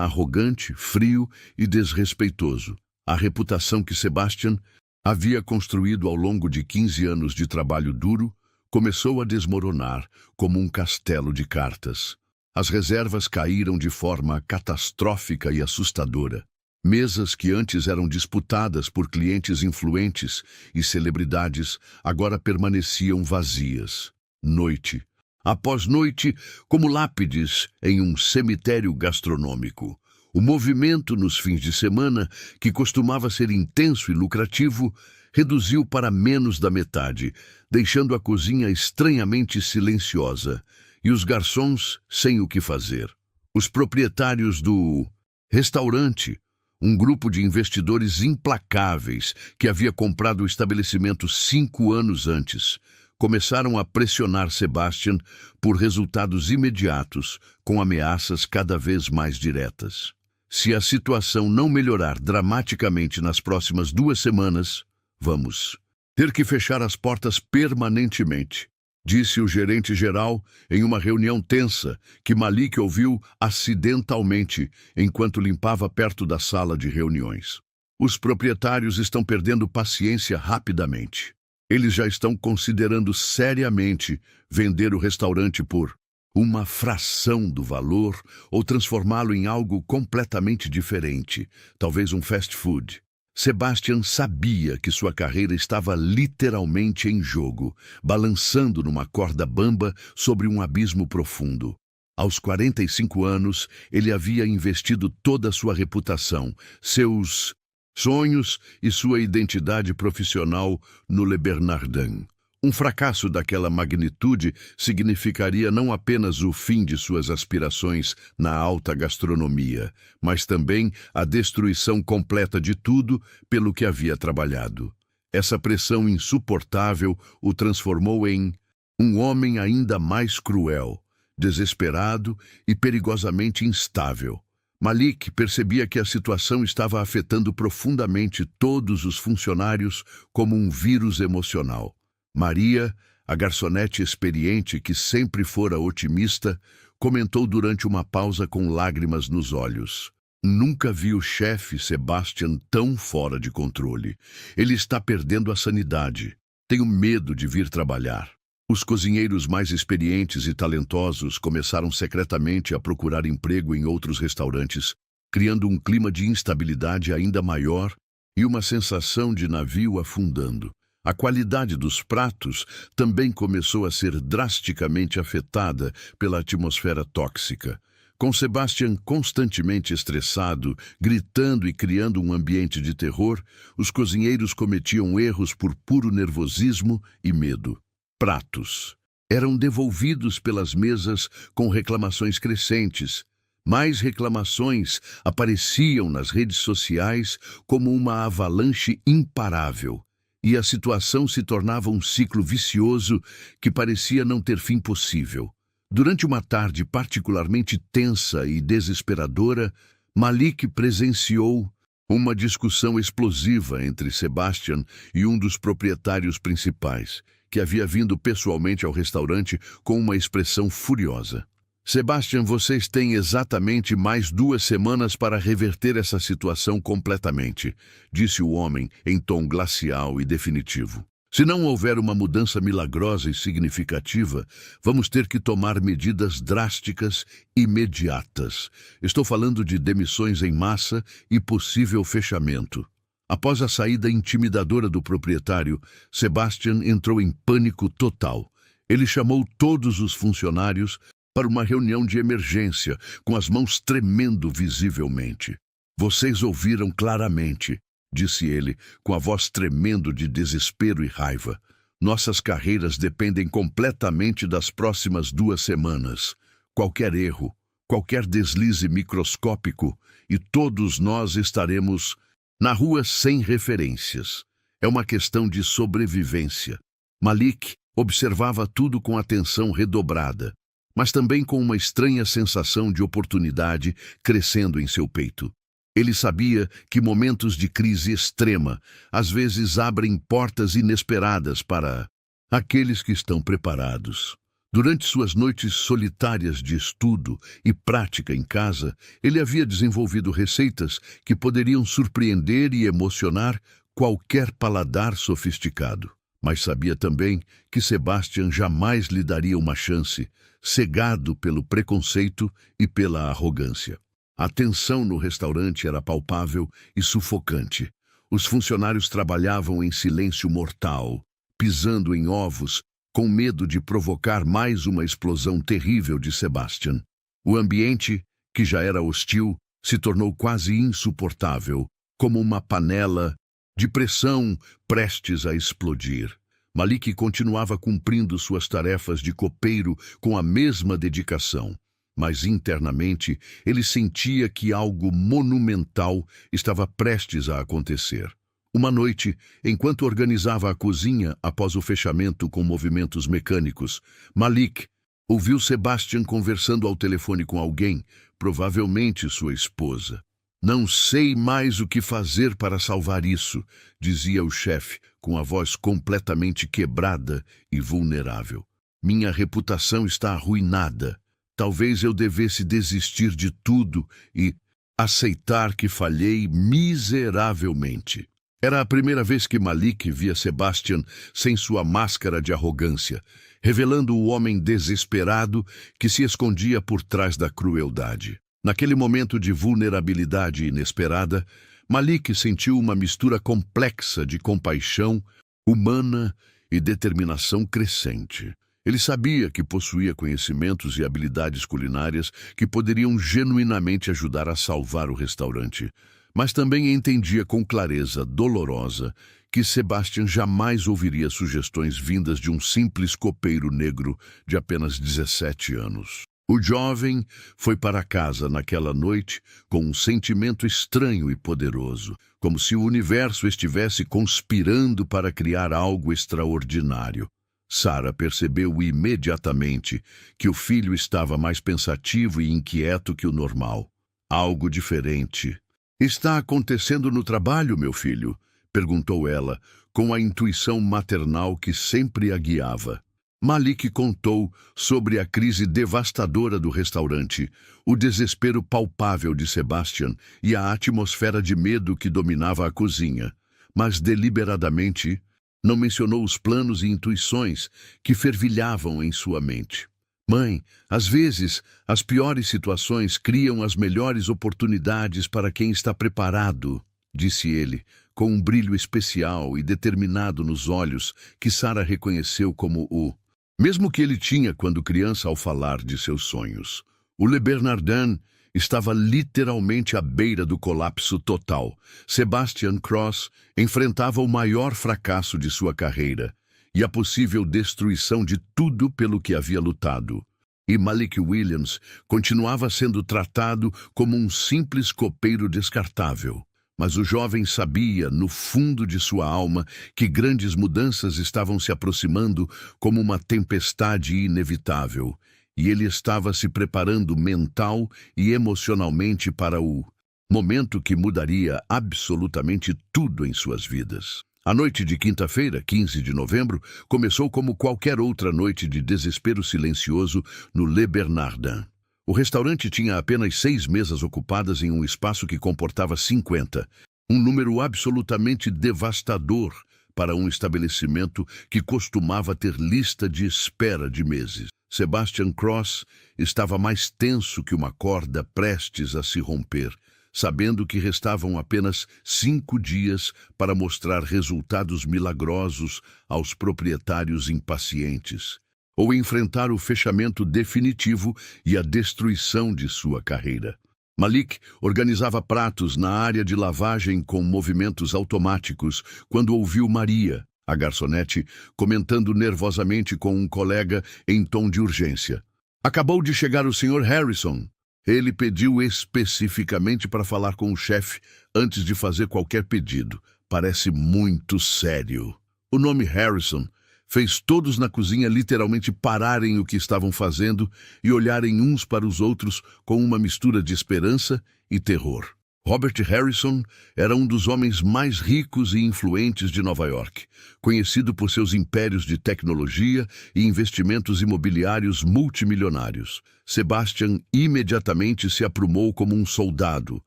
arrogante, frio e desrespeitoso. A reputação que Sebastian havia construído ao longo de 15 anos de trabalho duro começou a desmoronar como um castelo de cartas. As reservas caíram de forma catastrófica e assustadora. Mesas que antes eram disputadas por clientes influentes e celebridades agora permaneciam vazias. Noite após noite, como lápides em um cemitério gastronômico. O movimento nos fins de semana, que costumava ser intenso e lucrativo, reduziu para menos da metade, deixando a cozinha estranhamente silenciosa e os garçons sem o que fazer. Os proprietários do restaurante, um grupo de investidores implacáveis que havia comprado o estabelecimento 5 anos antes, começaram a pressionar Sebastian por resultados imediatos, com ameaças cada vez mais diretas. Se a situação não melhorar dramaticamente nas próximas 2 semanas, vamos ter que fechar as portas permanentemente, disse o gerente-geral em uma reunião tensa que Malik ouviu acidentalmente enquanto limpava perto da sala de reuniões. Os proprietários estão perdendo paciência rapidamente. Eles já estão considerando seriamente vender o restaurante por uma fração do valor ou transformá-lo em algo completamente diferente, talvez um fast food. Sebastian sabia que sua carreira estava literalmente em jogo, balançando numa corda bamba sobre um abismo profundo. Aos 45 anos, ele havia investido toda a sua reputação, seus sonhos e sua identidade profissional no Le Bernardin. Um fracasso daquela magnitude significaria não apenas o fim de suas aspirações na alta gastronomia, mas também a destruição completa de tudo pelo que havia trabalhado. Essa pressão insuportável o transformou em um homem ainda mais cruel, desesperado e perigosamente instável. Malik percebia que a situação estava afetando profundamente todos os funcionários como um vírus emocional. Maria, a garçonete experiente que sempre fora otimista, comentou durante uma pausa com lágrimas nos olhos. Nunca vi o chefe Sebastian tão fora de controle. Ele está perdendo a sanidade. Tenho medo de vir trabalhar. Os cozinheiros mais experientes e talentosos começaram secretamente a procurar emprego em outros restaurantes, criando um clima de instabilidade ainda maior e uma sensação de navio afundando. A qualidade dos pratos também começou a ser drasticamente afetada pela atmosfera tóxica. Com Sebastian constantemente estressado, gritando e criando um ambiente de terror, os cozinheiros cometiam erros por puro nervosismo e medo. Pratos eram devolvidos pelas mesas com reclamações crescentes. Mais reclamações apareciam nas redes sociais como uma avalanche imparável. E a situação se tornava um ciclo vicioso que parecia não ter fim possível. Durante uma tarde particularmente tensa e desesperadora, Malik presenciou uma discussão explosiva entre Sebastian e um dos proprietários principais, que havia vindo pessoalmente ao restaurante com uma expressão furiosa. Sebastian, vocês têm exatamente mais 2 semanas para reverter essa situação completamente, disse o homem em tom glacial e definitivo. Se não houver uma mudança milagrosa e significativa, vamos ter que tomar medidas drásticas imediatas. Estou falando de demissões em massa e possível fechamento. Após a saída intimidadora do proprietário, Sebastian entrou em pânico total. Ele chamou todos os funcionários para uma reunião de emergência, com as mãos tremendo visivelmente. Vocês ouviram claramente, disse ele, com a voz tremendo de desespero e raiva. Nossas carreiras dependem completamente das próximas 2 semanas. Qualquer erro, qualquer deslize microscópico, e todos nós estaremos na rua sem referências. É uma questão de sobrevivência. Malik observava tudo com atenção redobrada, mas também com uma estranha sensação de oportunidade crescendo em seu peito. Ele sabia que momentos de crise extrema às vezes abrem portas inesperadas para aqueles que estão preparados. Durante suas noites solitárias de estudo e prática em casa, ele havia desenvolvido receitas que poderiam surpreender e emocionar qualquer paladar sofisticado. Mas sabia também que Sebastian jamais lhe daria uma chance, cegado pelo preconceito e pela arrogância. A tensão no restaurante era palpável e sufocante. Os funcionários trabalhavam em silêncio mortal, pisando em ovos, com medo de provocar mais uma explosão terrível de Sebastian. O ambiente, que já era hostil, se tornou quase insuportável, como uma panela de pressão prestes a explodir. Malik continuava cumprindo suas tarefas de copeiro com a mesma dedicação, mas internamente ele sentia que algo monumental estava prestes a acontecer. Uma noite, enquanto organizava a cozinha após o fechamento com movimentos mecânicos, Malik ouviu Sebastian conversando ao telefone com alguém, provavelmente sua esposa. "Não sei mais o que fazer para salvar isso", dizia o chefe, com a voz completamente quebrada e vulnerável. "Minha reputação está arruinada. Talvez eu devesse desistir de tudo e aceitar que falhei miseravelmente." Era a primeira vez que Malik via Sebastian sem sua máscara de arrogância, revelando o homem desesperado que se escondia por trás da crueldade. Naquele momento de vulnerabilidade inesperada, Malik sentiu uma mistura complexa de compaixão humana e determinação crescente. Ele sabia que possuía conhecimentos e habilidades culinárias que poderiam genuinamente ajudar a salvar o restaurante, mas também entendia com clareza dolorosa que Sebastian jamais ouviria sugestões vindas de um simples copeiro negro de apenas 17 anos. O jovem foi para casa naquela noite com um sentimento estranho e poderoso, como se o universo estivesse conspirando para criar algo extraordinário. Sarah percebeu imediatamente que o filho estava mais pensativo e inquieto que o normal. Algo diferente. "Está acontecendo no trabalho, meu filho?", perguntou ela, com a intuição maternal que sempre a guiava. Malik contou sobre a crise devastadora do restaurante, o desespero palpável de Sebastian e a atmosfera de medo que dominava a cozinha, mas deliberadamente não mencionou os planos e intuições que fervilhavam em sua mente. "Mãe, às vezes, as piores situações criam as melhores oportunidades para quem está preparado", disse ele, com um brilho especial e determinado nos olhos que Sarah reconheceu como o mesmo que ele tinha quando criança ao falar de seus sonhos. O Le Bernardin estava literalmente à beira do colapso total. Sebastian Cross enfrentava o maior fracasso de sua carreira e a possível destruição de tudo pelo que havia lutado. E Malik Williams continuava sendo tratado como um simples copeiro descartável. Mas o jovem sabia, no fundo de sua alma, que grandes mudanças estavam se aproximando como uma tempestade inevitável, e ele estava se preparando mental e emocionalmente para o momento que mudaria absolutamente tudo em suas vidas. A noite de quinta-feira, 15 de novembro, começou como qualquer outra noite de desespero silencioso no Le Bernardin. O restaurante tinha apenas 6 mesas ocupadas em um espaço que comportava 50, um número absolutamente devastador para um estabelecimento que costumava ter lista de espera de meses. Sebastian Cross estava mais tenso que uma corda prestes a se romper, sabendo que restavam apenas 5 dias para mostrar resultados milagrosos aos proprietários impacientes, ou enfrentar o fechamento definitivo e a destruição de sua carreira. Malik organizava pratos na área de lavagem com movimentos automáticos quando ouviu Maria, a garçonete, comentando nervosamente com um colega em tom de urgência. "Acabou de chegar o Sr. Harrison. Ele pediu especificamente para falar com o chefe antes de fazer qualquer pedido. Parece muito sério." O nome Harrison fez todos na cozinha literalmente pararem o que estavam fazendo e olharem uns para os outros com uma mistura de esperança e terror. Robert Harrison era um dos homens mais ricos e influentes de Nova York, conhecido por seus impérios de tecnologia e investimentos imobiliários multimilionários. Sebastian imediatamente se aprumou como um soldado,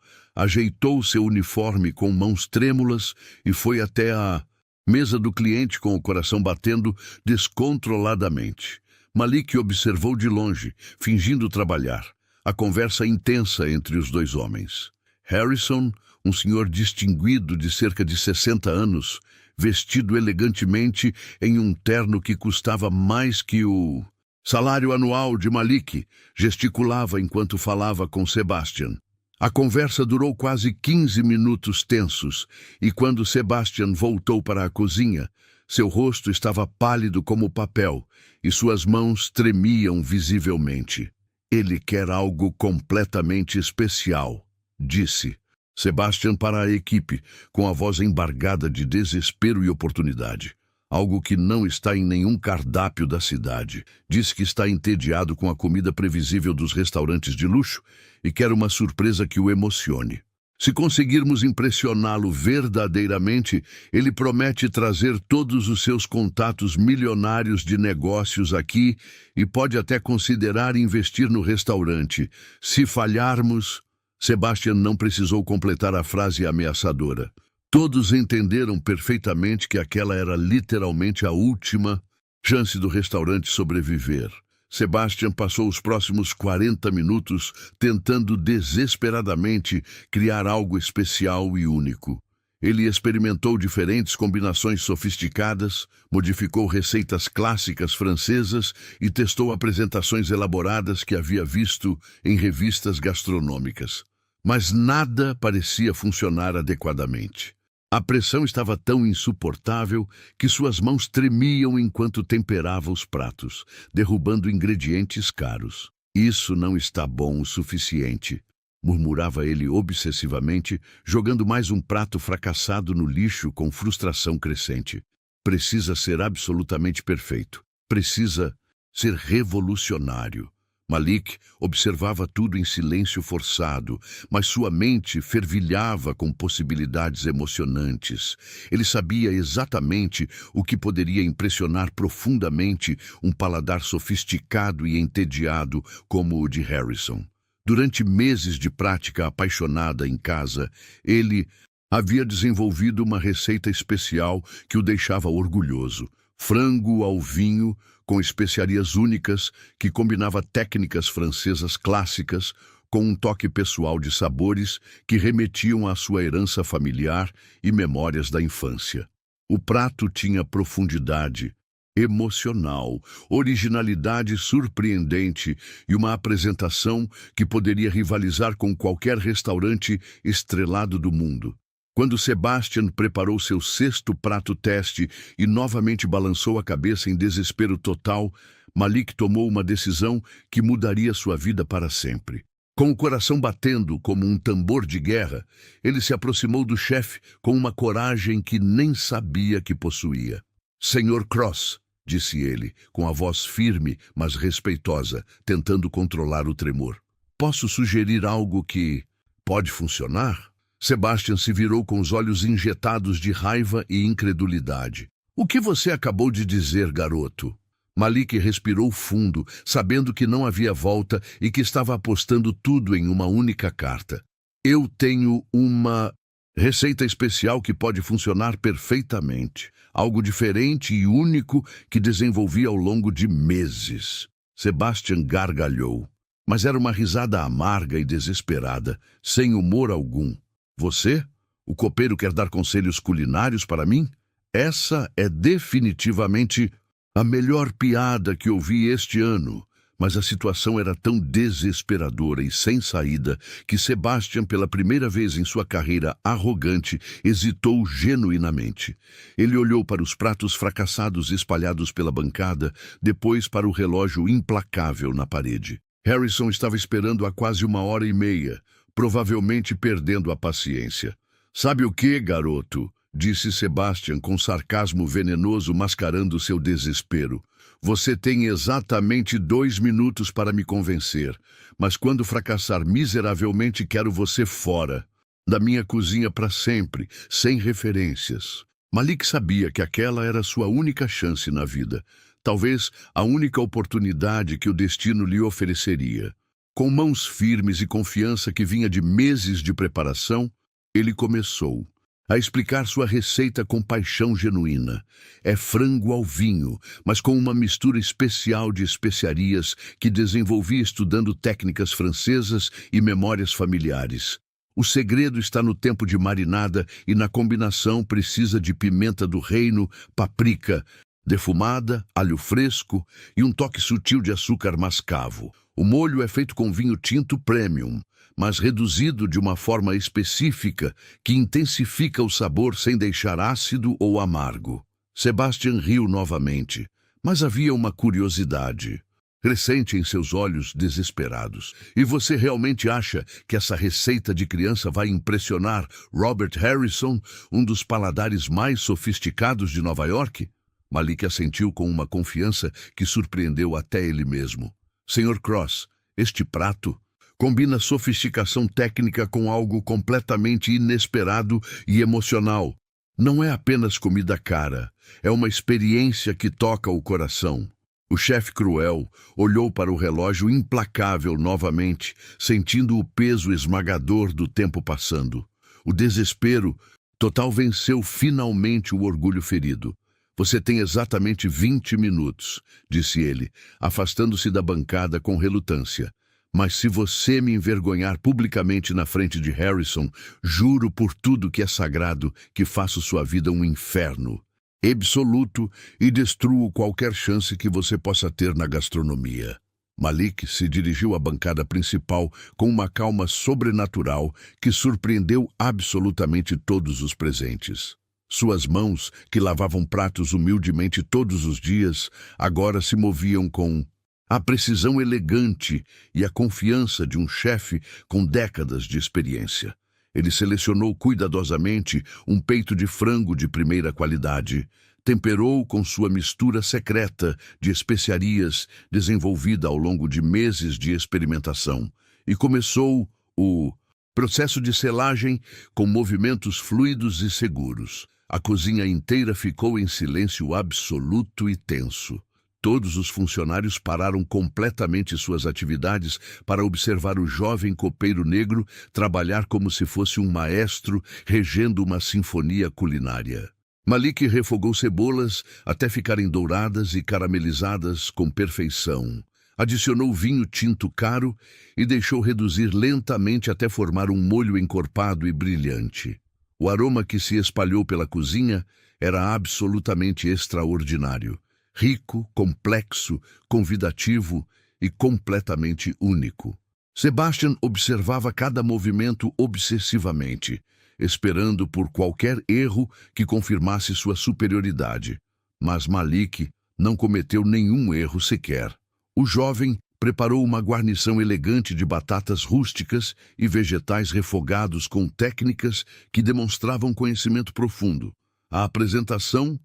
ajeitou seu uniforme com mãos trêmulas e foi até a mesa do cliente com o coração batendo descontroladamente. Malik observou de longe, fingindo trabalhar, a conversa intensa entre os dois homens. Harrison, um senhor distinguido de cerca de 60 anos, vestido elegantemente em um terno que custava mais que o salário anual de Malik, gesticulava enquanto falava com Sebastian. A conversa durou quase 15 minutos tensos, e quando Sebastian voltou para a cozinha, seu rosto estava pálido como papel e suas mãos tremiam visivelmente. Ele quer algo completamente especial, disse Sebastian para a equipe, com a voz embargada de desespero e oportunidade. Algo que não está em nenhum cardápio da cidade. Diz que está entediado com a comida previsível dos restaurantes de luxo e quer uma surpresa que o emocione. Se conseguirmos impressioná-lo verdadeiramente, ele promete trazer todos os seus contatos milionários de negócios aqui e pode até considerar investir no restaurante. Se falharmos... Sebastian não precisou completar a frase ameaçadora. Todos entenderam perfeitamente que aquela era literalmente a última chance do restaurante sobreviver. Sebastian passou os próximos 40 minutos tentando desesperadamente criar algo especial e único. Ele experimentou diferentes combinações sofisticadas, modificou receitas clássicas francesas e testou apresentações elaboradas que havia visto em revistas gastronômicas. Mas nada parecia funcionar adequadamente. A pressão estava tão insuportável que suas mãos tremiam enquanto temperava os pratos, derrubando ingredientes caros. Isso não está bom o suficiente, murmurava ele obsessivamente, jogando mais um prato fracassado no lixo com frustração crescente. Precisa ser absolutamente perfeito. Precisa ser revolucionário. Malik observava tudo em silêncio forçado, mas sua mente fervilhava com possibilidades emocionantes. Ele sabia exatamente o que poderia impressionar profundamente um paladar sofisticado e entediado como o de Harrison. Durante meses de prática apaixonada em casa, ele havia desenvolvido uma receita especial que o deixava orgulhoso. Frango ao vinho, com especiarias únicas, que combinava técnicas francesas clássicas com um toque pessoal de sabores que remetiam à sua herança familiar e memórias da infância. O prato tinha profundidade emocional, originalidade surpreendente e uma apresentação que poderia rivalizar com qualquer restaurante estrelado do mundo. Quando Sebastian preparou seu sexto prato teste e novamente balançou a cabeça em desespero total, Malik tomou uma decisão que mudaria sua vida para sempre. Com o coração batendo como um tambor de guerra, ele se aproximou do chefe com uma coragem que nem sabia que possuía. "Senhor Cross", disse ele, com a voz firme, mas respeitosa, tentando controlar o tremor. "Posso sugerir algo que pode funcionar?" Sebastian se virou com os olhos injetados de raiva e incredulidade. "O que você acabou de dizer, garoto?" Malik respirou fundo, sabendo que não havia volta e que estava apostando tudo em uma única carta. "Eu tenho uma receita especial que pode funcionar perfeitamente. Algo diferente e único que desenvolvi ao longo de meses." Sebastian gargalhou, mas era uma risada amarga e desesperada, sem humor algum. "Você? O copeiro quer dar conselhos culinários para mim? Essa é definitivamente a melhor piada que ouvi este ano." Mas a situação era tão desesperadora e sem saída que Sebastian, pela primeira vez em sua carreira arrogante, hesitou genuinamente. Ele olhou para os pratos fracassados espalhados pela bancada, depois para o relógio implacável na parede. Harrison estava esperando há quase 1h30, provavelmente perdendo a paciência. "Sabe o que, garoto?" disse Sebastian com sarcasmo venenoso mascarando seu desespero. "Você tem exatamente 2 minutos para me convencer, mas quando fracassar miseravelmente quero você fora da minha cozinha para sempre, sem referências." Malik sabia que aquela era sua única chance na vida, talvez a única oportunidade que o destino lhe ofereceria. Com mãos firmes e confiança que vinha de meses de preparação, ele começou a explicar sua receita com paixão genuína. É frango ao vinho, mas com uma mistura especial de especiarias que desenvolvi estudando técnicas francesas e memórias familiares. O segredo está no tempo de marinada e na combinação precisa de pimenta do reino, páprica defumada, alho fresco e um toque sutil de açúcar mascavo. O molho é feito com vinho tinto premium, mas reduzido de uma forma específica que intensifica o sabor sem deixar ácido ou amargo. Sebastian riu novamente, mas havia uma curiosidade. crescente em seus olhos desesperados. E você realmente acha que essa receita de criança vai impressionar Robert Harrison, um dos paladares mais sofisticados de Nova York? Malik assentiu com uma confiança que surpreendeu até ele mesmo. Sr. Cross, este prato combina sofisticação técnica com algo completamente inesperado e emocional. Não é apenas comida cara, é uma experiência que toca o coração. O chefe cruel olhou para o relógio implacável novamente, sentindo o peso esmagador do tempo passando. O desespero total venceu finalmente o orgulho ferido. Você tem exatamente 20 minutos, disse ele, afastando-se da bancada com relutância. Mas se você me envergonhar publicamente na frente de Harrison, juro por tudo que é sagrado que faço sua vida um inferno absoluto e destruo qualquer chance que você possa ter na gastronomia. Malik se dirigiu à bancada principal com uma calma sobrenatural que surpreendeu absolutamente todos os presentes. Suas mãos, que lavavam pratos humildemente todos os dias, agora se moviam com a precisão elegante e a confiança de um chefe com décadas de experiência. Ele selecionou cuidadosamente um peito de frango de primeira qualidade, temperou com sua mistura secreta de especiarias desenvolvida ao longo de meses de experimentação e começou o processo de selagem com movimentos fluidos e seguros. A cozinha inteira ficou em silêncio absoluto e tenso. Todos os funcionários pararam completamente suas atividades para observar o jovem copeiro negro trabalhar como se fosse um maestro regendo uma sinfonia culinária. Malik refogou cebolas até ficarem douradas e caramelizadas com perfeição. Adicionou vinho tinto caro e deixou reduzir lentamente até formar um molho encorpado e brilhante. O aroma que se espalhou pela cozinha era absolutamente extraordinário. Rico, complexo, convidativo e completamente único. Sebastian observava cada movimento obsessivamente, esperando por qualquer erro que confirmasse sua superioridade. Mas Malik não cometeu nenhum erro sequer. O jovem preparou uma guarnição elegante de batatas rústicas e vegetais refogados com técnicas que demonstravam conhecimento profundo. A apresentação,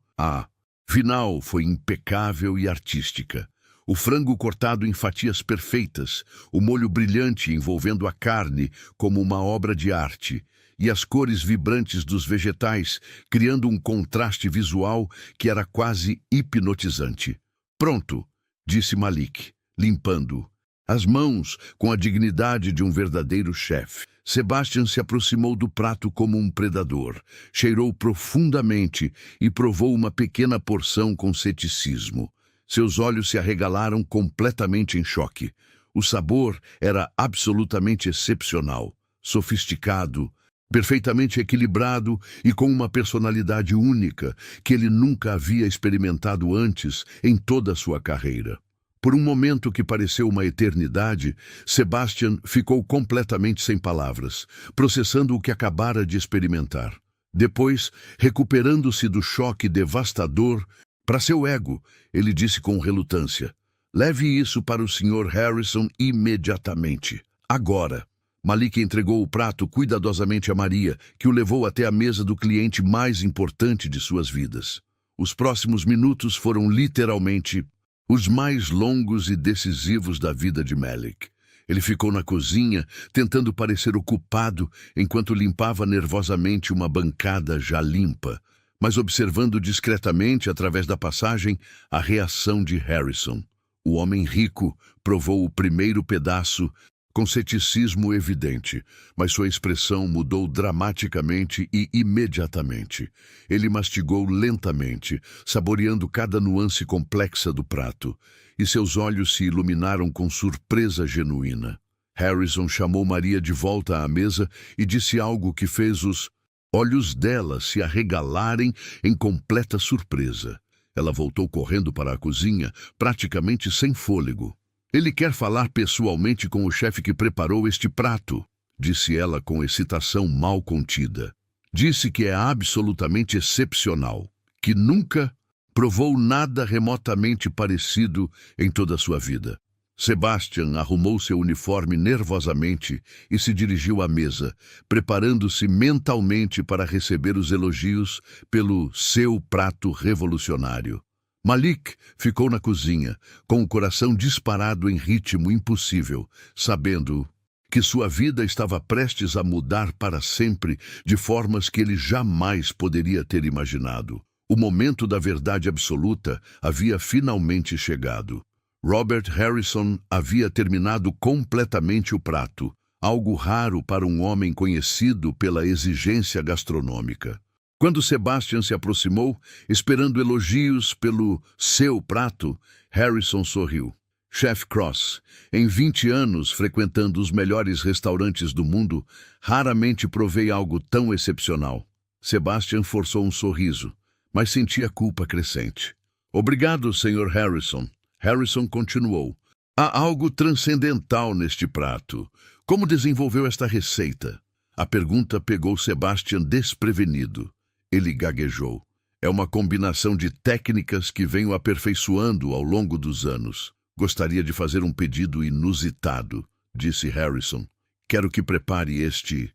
final, foi impecável e artística. O frango cortado em fatias perfeitas, o molho brilhante envolvendo a carne como uma obra de arte, e as cores vibrantes dos vegetais, criando um contraste visual que era quase hipnotizante. Pronto, disse Malik, limpando as mãos com a dignidade de um verdadeiro chefe. Sebastian se aproximou do prato como um predador, cheirou profundamente e provou uma pequena porção com ceticismo. Seus olhos se arregalaram completamente em choque. O sabor era absolutamente excepcional, sofisticado, perfeitamente equilibrado e com uma personalidade única que ele nunca havia experimentado antes em toda a sua carreira. Por um momento que pareceu uma eternidade, Sebastian ficou completamente sem palavras, processando o que acabara de experimentar. Depois, recuperando-se do choque devastador, para seu ego, ele disse com relutância: "Leve isso para o Sr. Harrison imediatamente. Agora." Malik entregou o prato cuidadosamente a Maria, que o levou até a mesa do cliente mais importante de suas vidas. Os próximos minutos foram literalmente os mais longos e decisivos da vida de Malik. Ele ficou na cozinha, tentando parecer ocupado, enquanto limpava nervosamente uma bancada já limpa, mas observando discretamente, através da passagem, a reação de Harrison. O homem rico provou o primeiro pedaço com ceticismo evidente, mas sua expressão mudou dramaticamente e imediatamente. Ele mastigou lentamente, saboreando cada nuance complexa do prato, e seus olhos se iluminaram com surpresa genuína. Harrison chamou Maria de volta à mesa e disse algo que fez os olhos dela se arregalarem em completa surpresa. Ela voltou correndo para a cozinha, praticamente sem fôlego. "Ele quer falar pessoalmente com o chefe que preparou este prato", disse ela com excitação mal contida. "Disse que é absolutamente excepcional, que nunca provou nada remotamente parecido em toda a sua vida." Sebastian arrumou seu uniforme nervosamente e se dirigiu à mesa, preparando-se mentalmente para receber os elogios pelo seu prato revolucionário. Malik ficou na cozinha, com o coração disparado em ritmo impossível, sabendo que sua vida estava prestes a mudar para sempre de formas que ele jamais poderia ter imaginado. O momento da verdade absoluta havia finalmente chegado. Robert Harrison havia terminado completamente o prato, algo raro para um homem conhecido pela exigência gastronômica. Quando Sebastian se aproximou, esperando elogios pelo seu prato, Harrison sorriu. Chef Cross, em 20 anos frequentando os melhores restaurantes do mundo, raramente provei algo tão excepcional. Sebastian forçou um sorriso, mas sentia culpa crescente. Obrigado, Sr. Harrison. Harrison continuou. Há algo transcendental neste prato. Como desenvolveu esta receita? A pergunta pegou Sebastian desprevenido. Ele gaguejou. É uma combinação de técnicas que venho aperfeiçoando ao longo dos anos. Gostaria de fazer um pedido inusitado, disse Harrison. Quero que prepare este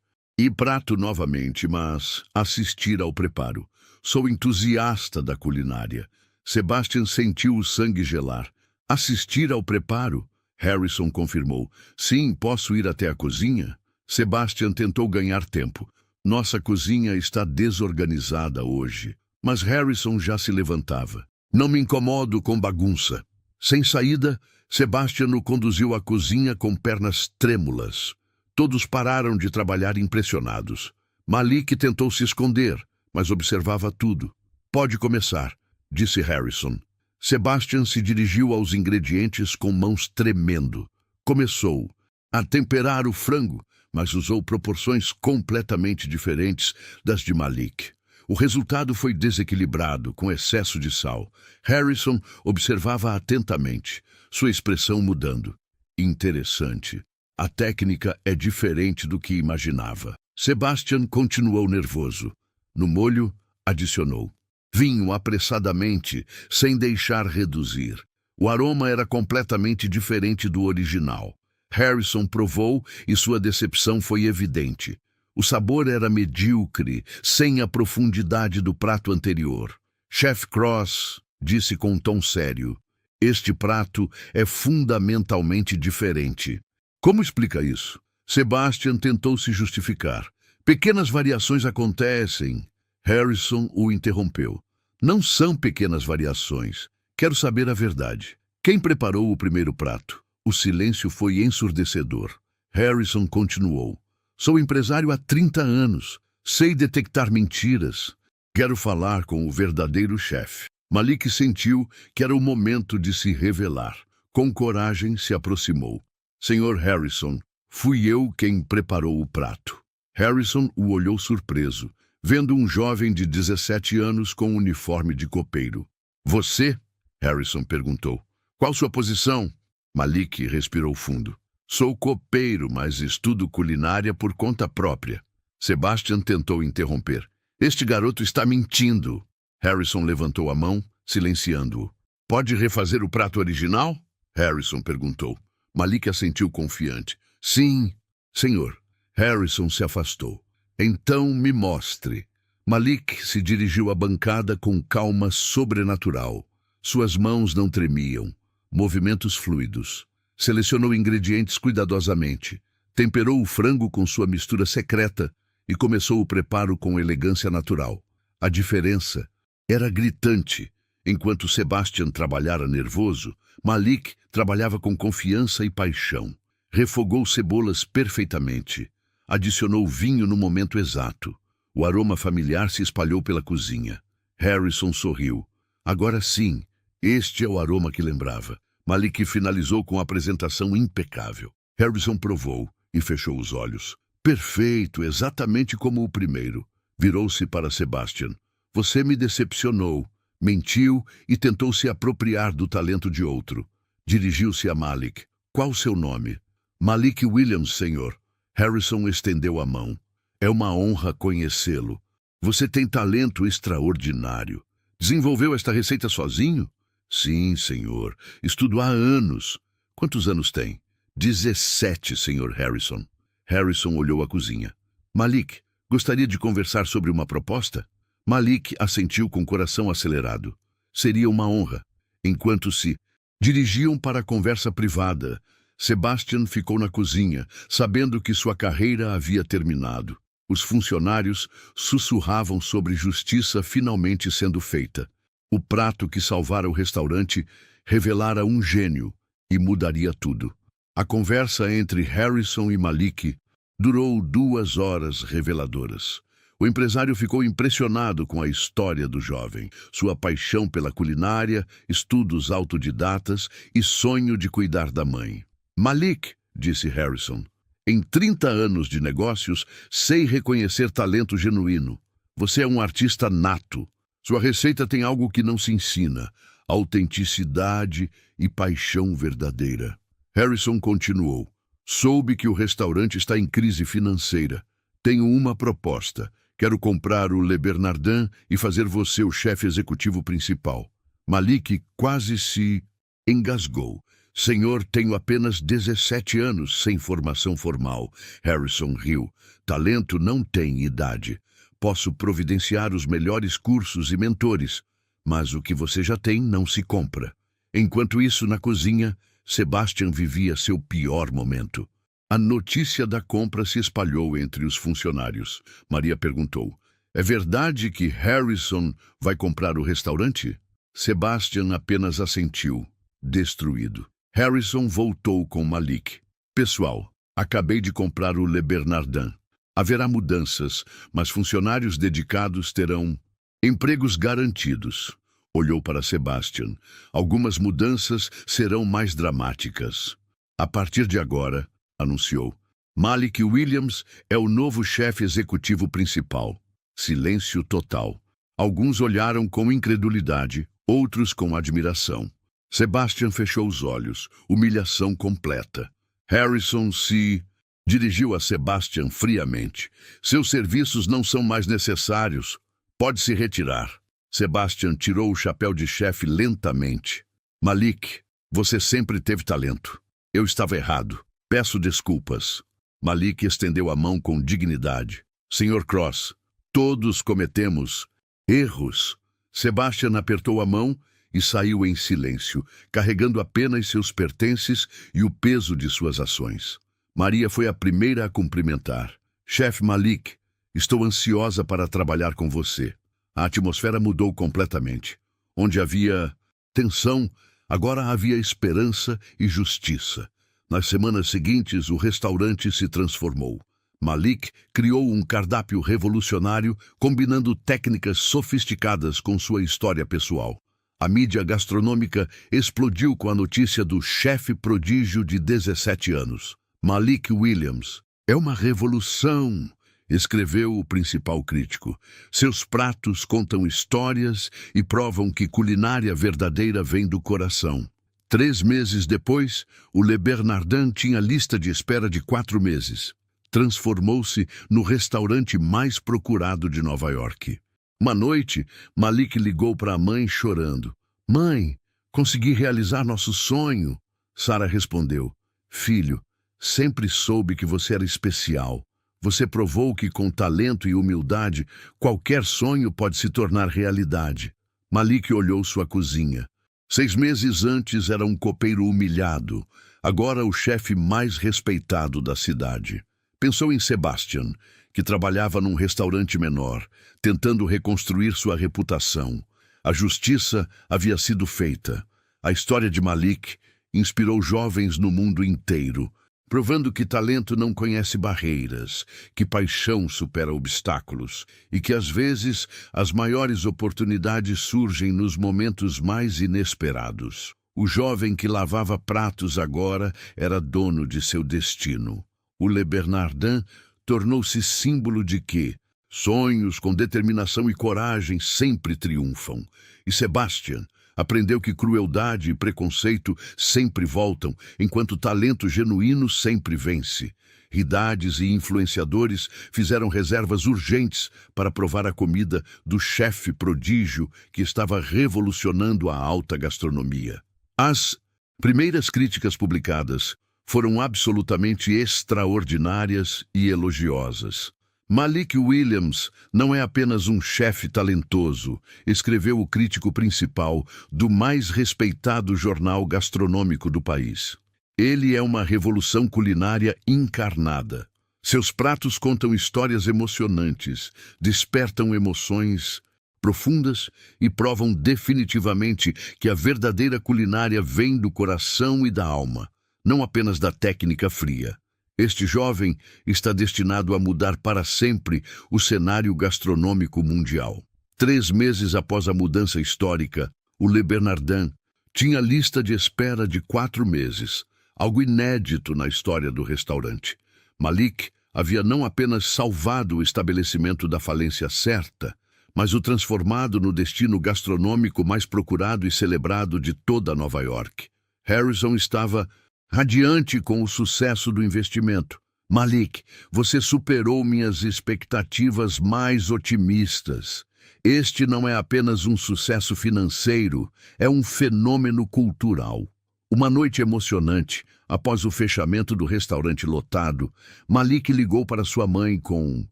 prato novamente, mas assistir ao preparo. Sou entusiasta da culinária. Sebastian sentiu o sangue gelar. Assistir ao preparo? Harrison confirmou. Sim, posso ir até a cozinha? Sebastian tentou ganhar tempo. Nossa cozinha está desorganizada hoje. Mas Harrison já se levantava. Não me incomodo com bagunça. Sem saída, Sebastian o conduziu à cozinha com pernas trêmulas. Todos pararam de trabalhar impressionados. Malik tentou se esconder, mas observava tudo. Pode começar, disse Harrison. Sebastian se dirigiu aos ingredientes com mãos tremendo. Começou a temperar o frango, mas usou proporções completamente diferentes das de Malik. O resultado foi desequilibrado, com excesso de sal. Harrison observava atentamente, sua expressão mudando. Interessante. A técnica é diferente do que imaginava. Sebastian continuou nervoso. No molho, adicionou vinho apressadamente, sem deixar reduzir. O aroma era completamente diferente do original. Harrison provou e sua decepção foi evidente. O sabor era medíocre, sem a profundidade do prato anterior. Chef Cross disse com um tom sério: este prato é fundamentalmente diferente. Como explica isso? Sebastian tentou se justificar. Pequenas variações acontecem. Harrison o interrompeu. Não são pequenas variações. Quero saber a verdade. Quem preparou o primeiro prato? O silêncio foi ensurdecedor. Harrison continuou. Sou empresário há 30 anos. Sei detectar mentiras. Quero falar com o verdadeiro chefe. Malik sentiu que era o momento de se revelar. Com coragem, se aproximou. Senhor Harrison, fui eu quem preparou o prato. Harrison o olhou surpreso, vendo um jovem de 17 anos com um uniforme de copeiro. Você? Harrison perguntou. Qual sua posição? Malik respirou fundo. Sou copeiro, mas estudo culinária por conta própria. Sebastian tentou interromper. Este garoto está mentindo. Harrison levantou a mão, silenciando-o. Pode refazer o prato original? Harrison perguntou. Malik assentiu confiante. Sim, senhor. Harrison se afastou. Então me mostre. Malik se dirigiu à bancada com calma sobrenatural. Suas mãos não tremiam, movimentos fluidos. Selecionou ingredientes cuidadosamente. Temperou o frango com sua mistura secreta e começou o preparo com elegância natural. A diferença era gritante. Enquanto Sebastian trabalhara nervoso, Malik trabalhava com confiança e paixão. Refogou cebolas perfeitamente. Adicionou vinho no momento exato. O aroma familiar se espalhou pela cozinha. Harrison sorriu. Agora sim, este é o aroma que lembrava. Malik finalizou com a apresentação impecável. Harrison provou e fechou os olhos. Perfeito, exatamente como o primeiro. Virou-se para Sebastian. Você me decepcionou. Mentiu e tentou se apropriar do talento de outro. Dirigiu-se a Malik. Qual seu nome? Malik Williams, senhor. Harrison estendeu a mão. É uma honra conhecê-lo. Você tem talento extraordinário. Desenvolveu esta receita sozinho? Sim, senhor. Estudo há anos. Quantos anos tem? 17, Sr. Harrison. Harrison olhou a cozinha. Malik, gostaria de conversar sobre uma proposta? Malik assentiu com o coração acelerado. Seria uma honra. Enquanto se dirigiam para a conversa privada, Sebastian ficou na cozinha, sabendo que sua carreira havia terminado. Os funcionários sussurravam sobre justiça finalmente sendo feita. O prato que salvara o restaurante revelara um gênio e mudaria tudo. A conversa entre Harrison e Malik durou 2 horas reveladoras. O empresário ficou impressionado com a história do jovem, sua paixão pela culinária, estudos autodidatas e sonho de cuidar da mãe. Malik, disse Harrison, em 30 anos de negócios, sei reconhecer talento genuíno. Você é um artista nato. Sua receita tem algo que não se ensina, autenticidade e paixão verdadeira. Harrison continuou. Soube que o restaurante está em crise financeira. Tenho uma proposta. Quero comprar o Le Bernardin e fazer você o chefe executivo principal. Malik quase se engasgou. Senhor, tenho apenas 17 anos sem formação formal. Harrison riu. Talento não tem idade. Posso providenciar os melhores cursos e mentores, mas o que você já tem não se compra. Enquanto isso, na cozinha, Sebastian vivia seu pior momento. A notícia da compra se espalhou entre os funcionários. Maria perguntou, é verdade que Harrison vai comprar o restaurante? Sebastian apenas assentiu, destruído. Harrison voltou com Malik. Pessoal, acabei de comprar o Le Bernardin. Haverá mudanças, mas funcionários dedicados terão empregos garantidos. Olhou para Sebastian. Algumas mudanças serão mais dramáticas. A partir de agora, anunciou, Malik Williams é o novo chefe executivo principal. Silêncio total. Alguns olharam com incredulidade, outros com admiração. Sebastian fechou os olhos, humilhação completa. Harrison se dirigiu a Sebastian friamente. Seus serviços não são mais necessários. Pode se retirar. Sebastian tirou o chapéu de chefe lentamente. Malik, você sempre teve talento. Eu estava errado. Peço desculpas. Malik estendeu a mão com dignidade. Sr. Cross, todos cometemos erros. Sebastian apertou a mão e saiu em silêncio, carregando apenas seus pertences e o peso de suas ações. Maria foi a primeira a cumprimentar. Chefe Malik, estou ansiosa para trabalhar com você. A atmosfera mudou completamente. Onde havia tensão, agora havia esperança e justiça. Nas semanas seguintes, o restaurante se transformou. Malik criou um cardápio revolucionário, combinando técnicas sofisticadas com sua história pessoal. A mídia gastronômica explodiu com a notícia do chefe prodígio de 17 anos. Malik Williams. É uma revolução, escreveu o principal crítico. Seus pratos contam histórias e provam que culinária verdadeira vem do coração. 3 meses depois, o Le Bernardin tinha lista de espera de 4 meses. Transformou-se no restaurante mais procurado de Nova York. Uma noite, Malik ligou para a mãe chorando. Mãe, consegui realizar nosso sonho. Sarah respondeu, filho, sempre soube que você era especial. Você provou que com talento e humildade, qualquer sonho pode se tornar realidade. Malik olhou sua cozinha. 6 meses antes era um copeiro humilhado, agora o chefe mais respeitado da cidade. Pensou em Sebastian, que trabalhava num restaurante menor, tentando reconstruir sua reputação. A justiça havia sido feita. A história de Malik inspirou jovens no mundo inteiro, provando que talento não conhece barreiras, que paixão supera obstáculos e que, às vezes, as maiores oportunidades surgem nos momentos mais inesperados. O jovem que lavava pratos agora era dono de seu destino. O Le Bernardin tornou-se símbolo de que sonhos com determinação e coragem sempre triunfam. E Sebastian aprendeu que crueldade e preconceito sempre voltam, enquanto talento genuíno sempre vence. Idades e influenciadores fizeram reservas urgentes para provar a comida do chefe prodígio que estava revolucionando a alta gastronomia. As Primeiras críticas publicadas foram absolutamente extraordinárias e elogiosas. Malik Williams não é apenas um chefe talentoso, escreveu o crítico principal do mais respeitado jornal gastronômico do país. Ele é uma revolução culinária encarnada. Seus pratos contam histórias emocionantes, despertam emoções profundas e provam definitivamente que a verdadeira culinária vem do coração e da alma, não apenas da técnica fria. Este jovem está destinado a mudar para sempre o cenário gastronômico mundial. 3 meses após a mudança histórica, o Le Bernardin tinha lista de espera de 4 meses, algo inédito na história do restaurante. Malik havia não apenas salvado o estabelecimento da falência certa, mas o transformado no destino gastronômico mais procurado e celebrado de toda Nova York. Harrison estava radiante com o sucesso do investimento. Malik, você superou minhas expectativas mais otimistas. Este não é apenas um sucesso financeiro, é um fenômeno cultural. Uma noite emocionante, após o fechamento do restaurante lotado, Malik ligou para sua mãe com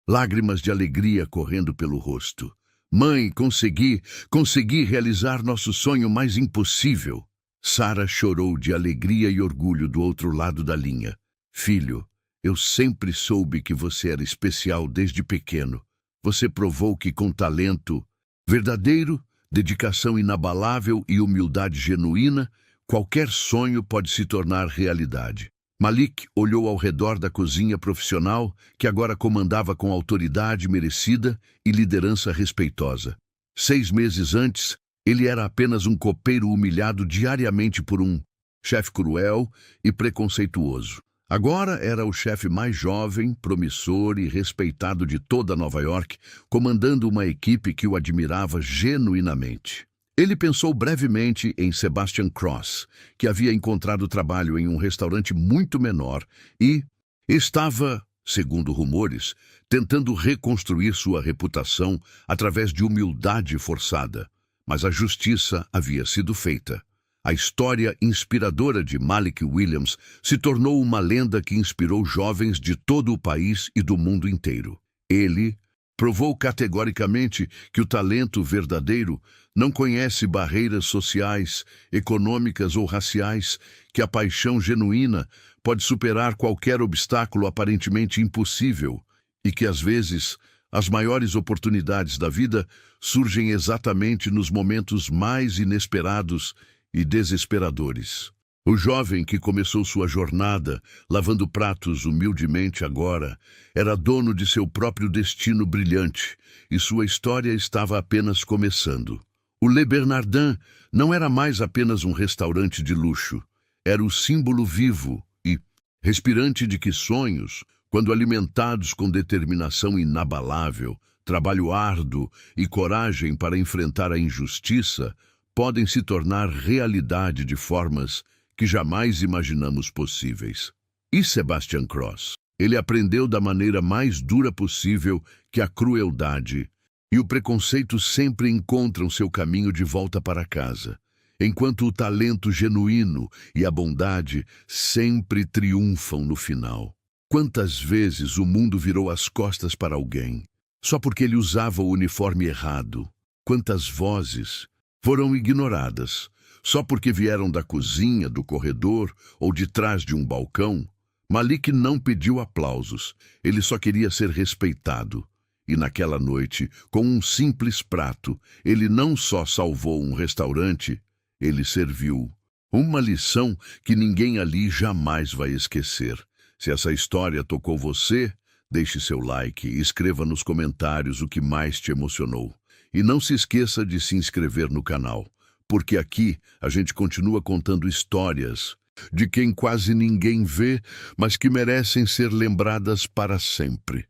lágrimas de alegria correndo pelo rosto. Mãe, consegui realizar nosso sonho mais impossível. Sarah chorou de alegria e orgulho do outro lado da linha. Filho, eu sempre soube que você era especial desde pequeno. Você provou que com talento verdadeiro, dedicação inabalável e humildade genuína, qualquer sonho pode se tornar realidade. Malik olhou ao redor da cozinha profissional, que agora comandava com autoridade merecida e liderança respeitosa. 6 meses antes, ele era apenas um copeiro humilhado diariamente por um chefe cruel e preconceituoso. Agora era o chefe mais jovem, promissor e respeitado de toda Nova York, comandando uma equipe que o admirava genuinamente. Ele pensou brevemente em Sebastian Cross, que havia encontrado trabalho em um restaurante muito menor e estava, segundo rumores, tentando reconstruir sua reputação através de humildade forçada. Mas a justiça havia sido feita. A história inspiradora de Malik Williams se tornou uma lenda que inspirou jovens de todo o país e do mundo inteiro. Ele provou categoricamente que o talento verdadeiro não conhece barreiras sociais, econômicas ou raciais, que a paixão genuína pode superar qualquer obstáculo aparentemente impossível e que, às vezes, as maiores oportunidades da vida surgem exatamente nos momentos mais inesperados e desesperadores. O jovem que começou sua jornada lavando pratos humildemente agora era dono de seu próprio destino brilhante e sua história estava apenas começando. O Le Bernardin não era mais apenas um restaurante de luxo, era o símbolo vivo e respirante de que sonhos, quando alimentados com determinação inabalável, trabalho árduo e coragem para enfrentar a injustiça, podem se tornar realidade de formas que jamais imaginamos possíveis. E Sebastian Cross? Ele aprendeu da maneira mais dura possível que a crueldade e o preconceito sempre encontram seu caminho de volta para casa, enquanto o talento genuíno e a bondade sempre triunfam no final. Quantas vezes o mundo virou as costas para alguém, só porque ele usava o uniforme errado? Quantas vozes foram ignoradas, só porque vieram da cozinha, do corredor ou de trás de um balcão? Malik não pediu aplausos, ele só queria ser respeitado. E naquela noite, com um simples prato, ele não só salvou um restaurante, ele serviu uma lição que ninguém ali jamais vai esquecer. Se essa história tocou você, deixe seu like e escreva nos comentários o que mais te emocionou. E não se esqueça de se inscrever no canal, porque aqui a gente continua contando histórias de quem quase ninguém vê, mas que merecem ser lembradas para sempre.